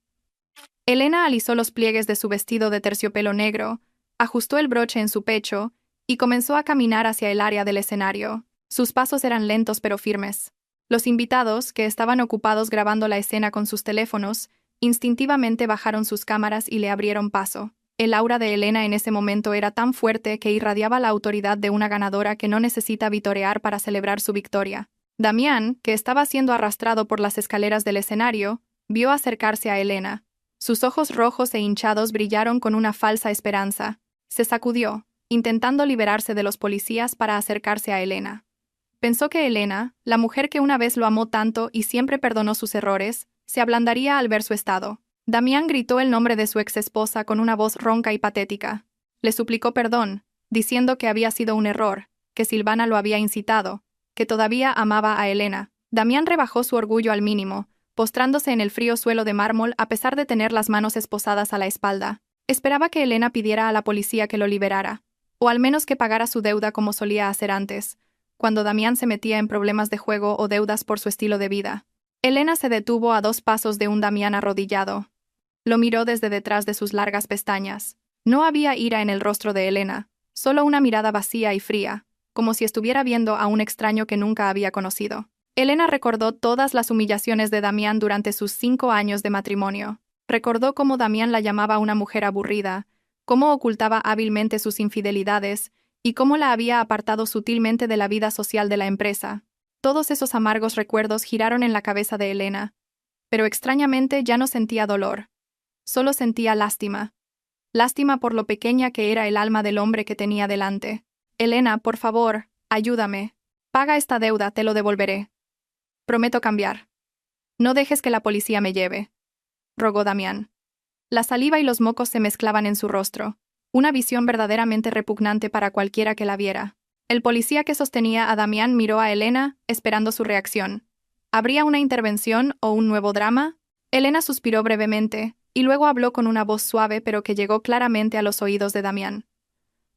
Elena alisó los pliegues de su vestido de terciopelo negro, ajustó el broche en su pecho y comenzó a caminar hacia el área del escenario. Sus pasos eran lentos pero firmes. Los invitados, que estaban ocupados grabando la escena con sus teléfonos, instintivamente bajaron sus cámaras y le abrieron paso. El aura de Elena en ese momento era tan fuerte que irradiaba la autoridad de una ganadora que no necesita vitorear para celebrar su victoria. Damián, que estaba siendo arrastrado por las escaleras del escenario, vio acercarse a Elena. Sus ojos rojos e hinchados brillaron con una falsa esperanza. Se sacudió, intentando liberarse de los policías para acercarse a Elena. Pensó que Elena, la mujer que una vez lo amó tanto y siempre perdonó sus errores, se ablandaría al ver su estado. Damián gritó el nombre de su exesposa con una voz ronca y patética. Le suplicó perdón, diciendo que había sido un error, que Silvana lo había incitado, que todavía amaba a Elena. Damián rebajó su orgullo al mínimo, postrándose en el frío suelo de mármol a pesar de tener las manos esposadas a la espalda. Esperaba que Elena pidiera a la policía que lo liberara, o al menos que pagara su deuda como solía hacer antes, cuando Damián se metía en problemas de juego o deudas por su estilo de vida. Elena se detuvo a 2 pasos de un Damián arrodillado. Lo miró desde detrás de sus largas pestañas. No había ira en el rostro de Elena, solo una mirada vacía y fría, como si estuviera viendo a un extraño que nunca había conocido. Elena recordó todas las humillaciones de Damián durante sus 5 años de matrimonio. Recordó cómo Damián la llamaba una mujer aburrida, cómo ocultaba hábilmente sus infidelidades y cómo la había apartado sutilmente de la vida social de la empresa. Todos esos amargos recuerdos giraron en la cabeza de Elena, pero extrañamente ya no sentía dolor. Solo sentía lástima. Lástima por lo pequeña que era el alma del hombre que tenía delante. Elena, por favor, ayúdame. Paga esta deuda, te lo devolveré. Prometo cambiar. No dejes que la policía me lleve, rogó Damián. La saliva y los mocos se mezclaban en su rostro, una visión verdaderamente repugnante para cualquiera que la viera. El policía que sostenía a Damián miró a Elena, esperando su reacción. ¿Habría una intervención o un nuevo drama? Elena suspiró brevemente, y luego habló con una voz suave pero que llegó claramente a los oídos de Damián.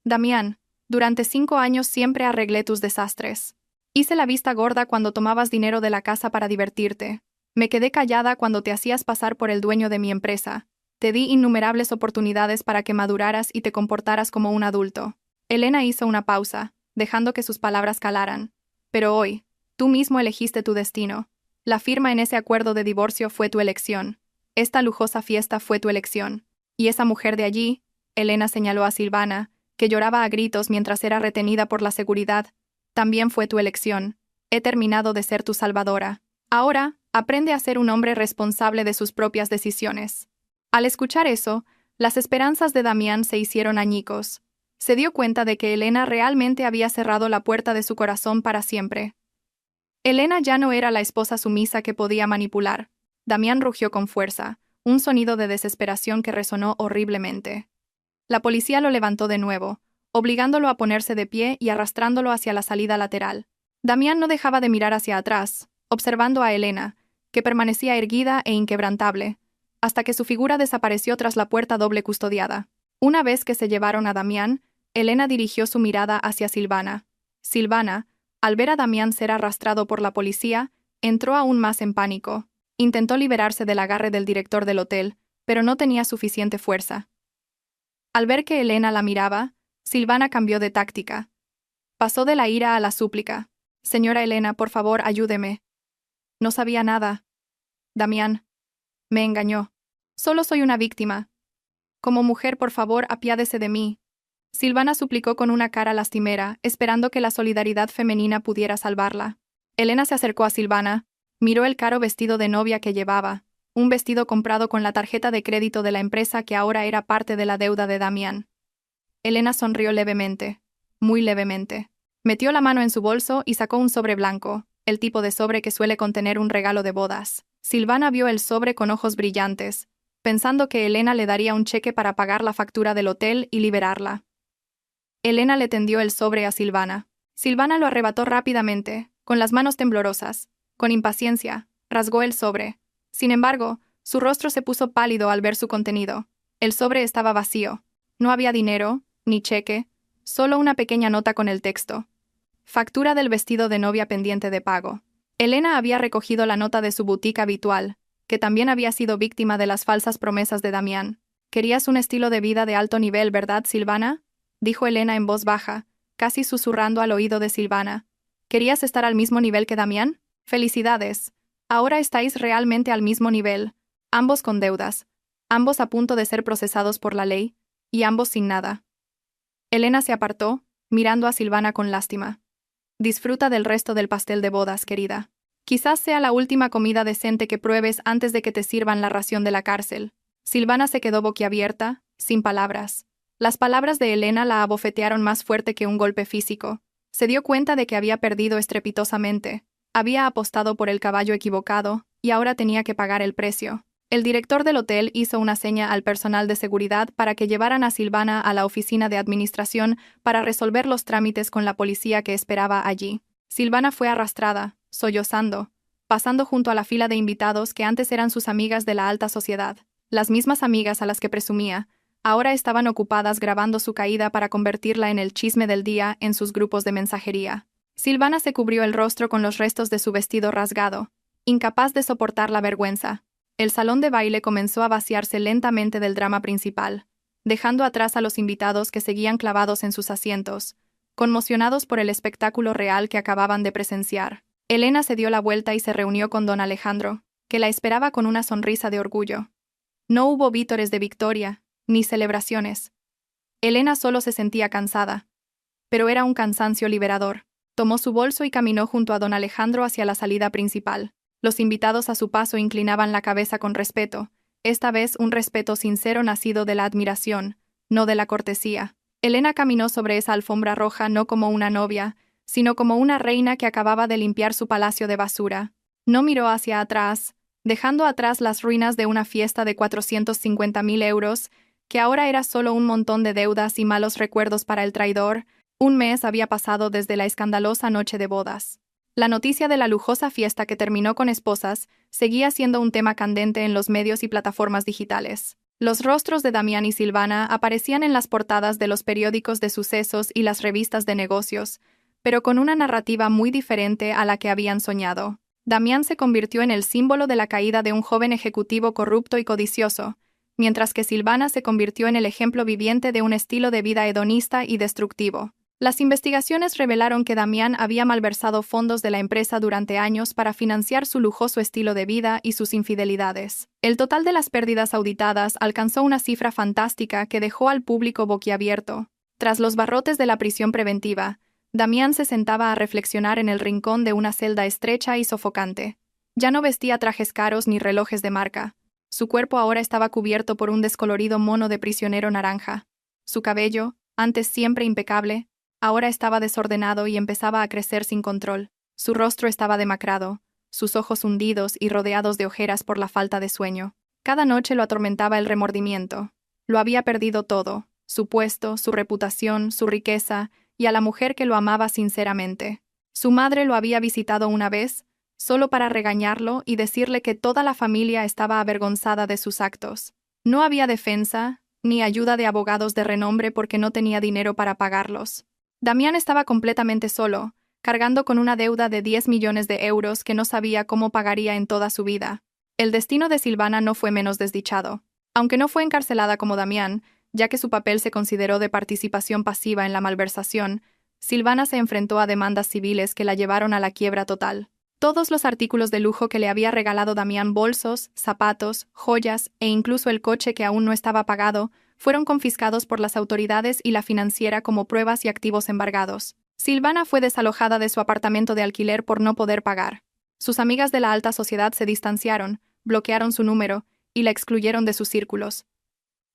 Damián, durante 5 años siempre arreglé tus desastres. Hice la vista gorda cuando tomabas dinero de la casa para divertirte. Me quedé callada cuando te hacías pasar por el dueño de mi empresa. Te di innumerables oportunidades para que maduraras y te comportaras como un adulto. Elena hizo una pausa, dejando que sus palabras calaran. Pero hoy, tú mismo elegiste tu destino. La firma en ese acuerdo de divorcio fue tu elección. Esta lujosa fiesta fue tu elección. Y esa mujer de allí, Elena señaló a Silvana, que lloraba a gritos mientras era retenida por la seguridad, también fue tu elección. He terminado de ser tu salvadora. Ahora, aprende a ser un hombre responsable de sus propias decisiones. Al escuchar eso, las esperanzas de Damián se hicieron añicos. Se dio cuenta de que Elena realmente había cerrado la puerta de su corazón para siempre. Elena ya no era la esposa sumisa que podía manipular. Damián rugió con fuerza, un sonido de desesperación que resonó horriblemente. La policía lo levantó de nuevo, obligándolo a ponerse de pie y arrastrándolo hacia la salida lateral. Damián no dejaba de mirar hacia atrás, observando a Elena, que permanecía erguida e inquebrantable, hasta que su figura desapareció tras la puerta doble custodiada. Una vez que se llevaron a Damián, Elena dirigió su mirada hacia Silvana. Silvana, al ver a Damián ser arrastrado por la policía, entró aún más en pánico. Intentó liberarse del agarre del director del hotel, pero no tenía suficiente fuerza. Al ver que Elena la miraba, Silvana cambió de táctica. Pasó de la ira a la súplica. «Señora Elena, por favor, ayúdeme. No sabía nada. Damián me engañó. Solo soy una víctima. Como mujer, por favor, apiádese de mí». Silvana suplicó con una cara lastimera, esperando que la solidaridad femenina pudiera salvarla. Elena se acercó a Silvana, miró el caro vestido de novia que llevaba, un vestido comprado con la tarjeta de crédito de la empresa que ahora era parte de la deuda de Damián. Elena sonrió levemente, muy levemente. Metió la mano en su bolso y sacó un sobre blanco, el tipo de sobre que suele contener un regalo de bodas. Silvana vio el sobre con ojos brillantes, pensando que Elena le daría un cheque para pagar la factura del hotel y liberarla. Elena le tendió el sobre a Silvana. Silvana lo arrebató rápidamente, con las manos temblorosas. Con impaciencia, rasgó el sobre. Sin embargo, su rostro se puso pálido al ver su contenido. El sobre estaba vacío. No había dinero, ni cheque, solo una pequeña nota con el texto. Factura del vestido de novia pendiente de pago. Elena había recogido la nota de su boutique habitual, que también había sido víctima de las falsas promesas de Damián. «Querías un estilo de vida de alto nivel, ¿verdad, Silvana?», dijo Elena en voz baja, casi susurrando al oído de Silvana. «¿Querías estar al mismo nivel que Damián? Felicidades. Ahora estáis realmente al mismo nivel, ambos con deudas, ambos a punto de ser procesados por la ley, y ambos sin nada». Elena se apartó, mirando a Silvana con lástima. «Disfruta del resto del pastel de bodas, querida. Quizás sea la última comida decente que pruebes antes de que te sirvan la ración de la cárcel». Silvana se quedó boquiabierta, sin palabras. Las palabras de Elena la abofetearon más fuerte que un golpe físico. Se dio cuenta de que había perdido estrepitosamente. Había apostado por el caballo equivocado, y ahora tenía que pagar el precio. El director del hotel hizo una seña al personal de seguridad para que llevaran a Silvana a la oficina de administración para resolver los trámites con la policía que esperaba allí. Silvana fue arrastrada, sollozando, pasando junto a la fila de invitados que antes eran sus amigas de la alta sociedad. Las mismas amigas a las que presumía, ahora estaban ocupadas grabando su caída para convertirla en el chisme del día en sus grupos de mensajería. Silvana se cubrió el rostro con los restos de su vestido rasgado, incapaz de soportar la vergüenza. El salón de baile comenzó a vaciarse lentamente del drama principal, dejando atrás a los invitados que seguían clavados en sus asientos, conmocionados por el espectáculo real que acababan de presenciar. Elena se dio la vuelta y se reunió con don Alejandro, que la esperaba con una sonrisa de orgullo. No hubo vítores de victoria, ni celebraciones. Elena solo se sentía cansada. Pero era un cansancio liberador. Tomó su bolso y caminó junto a don Alejandro hacia la salida principal. Los invitados a su paso inclinaban la cabeza con respeto, esta vez un respeto sincero nacido de la admiración, no de la cortesía. Elena caminó sobre esa alfombra roja no como una novia, sino como una reina que acababa de limpiar su palacio de basura. No miró hacia atrás, dejando atrás las ruinas de una fiesta de 450.000 euros, que ahora era solo un montón de deudas y malos recuerdos para el traidor. Un mes había pasado desde la escandalosa noche de bodas. La noticia de la lujosa fiesta que terminó con esposas seguía siendo un tema candente en los medios y plataformas digitales. Los rostros de Damián y Silvana aparecían en las portadas de los periódicos de sucesos y las revistas de negocios, pero con una narrativa muy diferente a la que habían soñado. Damián se convirtió en el símbolo de la caída de un joven ejecutivo corrupto y codicioso, mientras que Silvana se convirtió en el ejemplo viviente de un estilo de vida hedonista y destructivo. Las investigaciones revelaron que Damián había malversado fondos de la empresa durante años para financiar su lujoso estilo de vida y sus infidelidades. El total de las pérdidas auditadas alcanzó una cifra fantástica que dejó al público boquiabierto. Tras los barrotes de la prisión preventiva, Damián se sentaba a reflexionar en el rincón de una celda estrecha y sofocante. Ya no vestía trajes caros ni relojes de marca. Su cuerpo ahora estaba cubierto por un descolorido mono de prisionero naranja. Su cabello, antes siempre impecable, ahora estaba desordenado y empezaba a crecer sin control. Su rostro estaba demacrado, sus ojos hundidos y rodeados de ojeras por la falta de sueño. Cada noche lo atormentaba el remordimiento. Lo había perdido todo: su puesto, su reputación, su riqueza, y a la mujer que lo amaba sinceramente. Su madre lo había visitado una vez, solo para regañarlo y decirle que toda la familia estaba avergonzada de sus actos. No había defensa, ni ayuda de abogados de renombre porque no tenía dinero para pagarlos. Damián estaba completamente solo, cargando con una deuda de 10 millones de euros que no sabía cómo pagaría en toda su vida. El destino de Silvana no fue menos desdichado. Aunque no fue encarcelada como Damián, ya que su papel se consideró de participación pasiva en la malversación, Silvana se enfrentó a demandas civiles que la llevaron a la quiebra total. Todos los artículos de lujo que le había regalado Damián, bolsos, zapatos, joyas e incluso el coche que aún no estaba pagado, fueron confiscados por las autoridades y la financiera como pruebas y activos embargados. Silvana fue desalojada de su apartamento de alquiler por no poder pagar. Sus amigas de la alta sociedad se distanciaron, bloquearon su número y la excluyeron de sus círculos.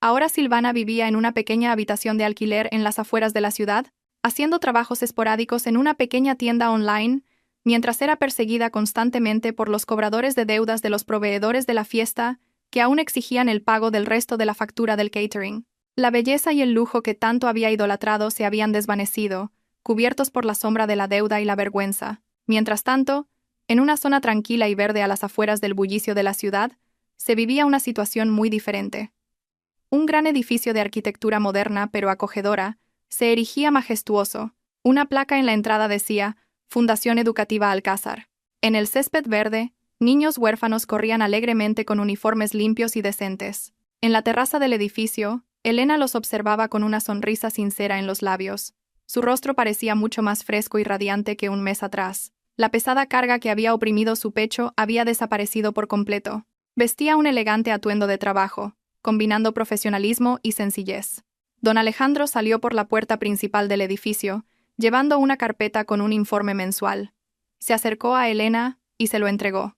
Ahora Silvana vivía en una pequeña habitación de alquiler en las afueras de la ciudad, haciendo trabajos esporádicos en una pequeña tienda online, mientras era perseguida constantemente por los cobradores de deudas de los proveedores de la fiesta, que aún exigían el pago del resto de la factura del catering. La belleza y el lujo que tanto había idolatrado se habían desvanecido, cubiertos por la sombra de la deuda y la vergüenza. Mientras tanto, en una zona tranquila y verde a las afueras del bullicio de la ciudad, se vivía una situación muy diferente. Un gran edificio de arquitectura moderna pero acogedora se erigía majestuoso. Una placa en la entrada decía Fundación Educativa Alcázar. En el césped verde, niños huérfanos corrían alegremente con uniformes limpios y decentes. En la terraza del edificio, Elena los observaba con una sonrisa sincera en los labios. Su rostro parecía mucho más fresco y radiante que un mes atrás. La pesada carga que había oprimido su pecho había desaparecido por completo. Vestía un elegante atuendo de trabajo, combinando profesionalismo y sencillez. Don Alejandro salió por la puerta principal del edificio, llevando una carpeta con un informe mensual. Se acercó a Elena y se lo entregó.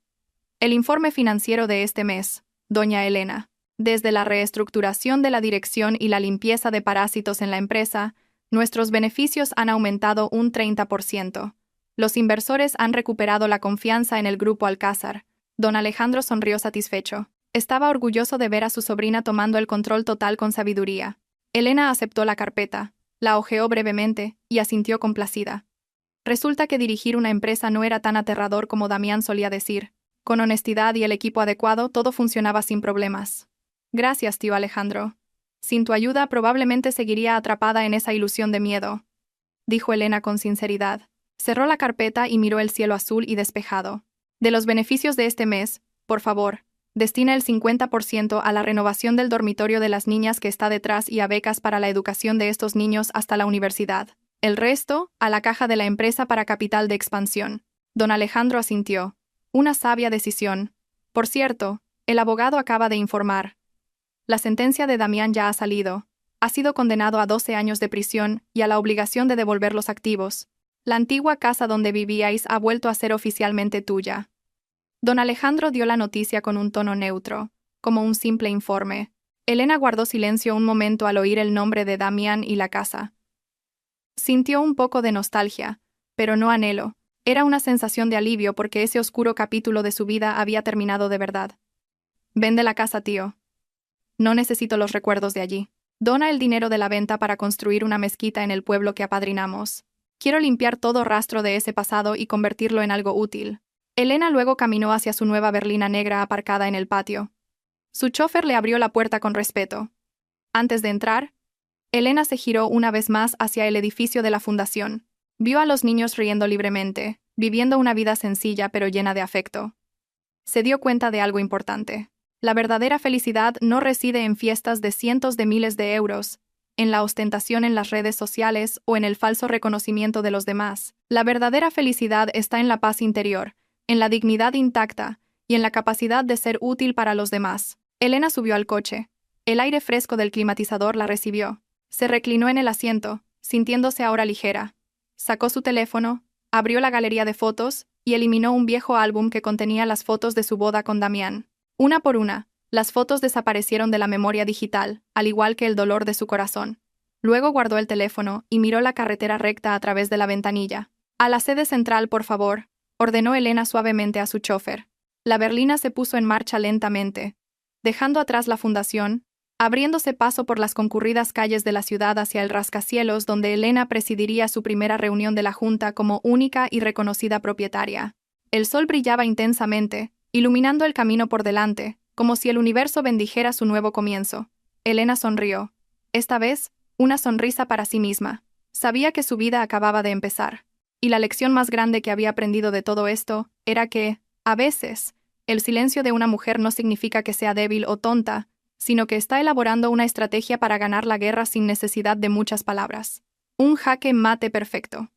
El informe financiero de este mes, doña Elena. Desde la reestructuración de la dirección y la limpieza de parásitos en la empresa, nuestros beneficios han aumentado un 30%. Los inversores han recuperado la confianza en el grupo Alcázar. Don Alejandro sonrió satisfecho. Estaba orgulloso de ver a su sobrina tomando el control total con sabiduría. Elena aceptó la carpeta, la hojeó brevemente y asintió complacida. Resulta que dirigir una empresa no era tan aterrador como Damián solía decir. Con honestidad y el equipo adecuado, todo funcionaba sin problemas. Gracias, tío Alejandro. Sin tu ayuda probablemente seguiría atrapada en esa ilusión de miedo, dijo Elena con sinceridad. Cerró la carpeta y miró el cielo azul y despejado. De los beneficios de este mes, por favor, destina el 50% a la renovación del dormitorio de las niñas que está detrás y a becas para la educación de estos niños hasta la universidad. El resto, a la caja de la empresa para capital de expansión. Don Alejandro asintió. Una sabia decisión. Por cierto, el abogado acaba de informar. La sentencia de Damián ya ha salido. Ha sido condenado a 12 años de prisión y a la obligación de devolver los activos. La antigua casa donde vivíais ha vuelto a ser oficialmente tuya. Don Alejandro dio la noticia con un tono neutro, como un simple informe. Elena guardó silencio un momento al oír el nombre de Damián y la casa. Sintió un poco de nostalgia, pero no anhelo. Era una sensación de alivio porque ese oscuro capítulo de su vida había terminado de verdad. Vende la casa, tío. No necesito los recuerdos de allí. Dona el dinero de la venta para construir una mezquita en el pueblo que apadrinamos. Quiero limpiar todo rastro de ese pasado y convertirlo en algo útil. Elena luego caminó hacia su nueva berlina negra aparcada en el patio. Su chofer le abrió la puerta con respeto. Antes de entrar, Elena se giró una vez más hacia el edificio de la fundación. Vio a los niños riendo libremente, viviendo una vida sencilla pero llena de afecto. Se dio cuenta de algo importante. La verdadera felicidad no reside en fiestas de cientos de miles de euros, en la ostentación en las redes sociales o en el falso reconocimiento de los demás. La verdadera felicidad está en la paz interior, en la dignidad intacta y en la capacidad de ser útil para los demás. Elena subió al coche. El aire fresco del climatizador la recibió. Se reclinó en el asiento, sintiéndose ahora ligera. Sacó su teléfono, abrió la galería de fotos y eliminó un viejo álbum que contenía las fotos de su boda con Damián. Una por una, las fotos desaparecieron de la memoria digital, al igual que el dolor de su corazón. Luego guardó el teléfono y miró la carretera recta a través de la ventanilla. «A la sede central, por favor», ordenó Elena suavemente a su chofer. La berlina se puso en marcha lentamente, dejando atrás la fundación, abriéndose paso por las concurridas calles de la ciudad hacia el rascacielos donde Elena presidiría su primera reunión de la Junta como única y reconocida propietaria. El sol brillaba intensamente, iluminando el camino por delante, como si el universo bendijera su nuevo comienzo. Elena sonrió. Esta vez, una sonrisa para sí misma. Sabía que su vida acababa de empezar. Y la lección más grande que había aprendido de todo esto era que, a veces, el silencio de una mujer no significa que sea débil o tonta, sino que está elaborando una estrategia para ganar la guerra sin necesidad de muchas palabras. Un jaque mate perfecto.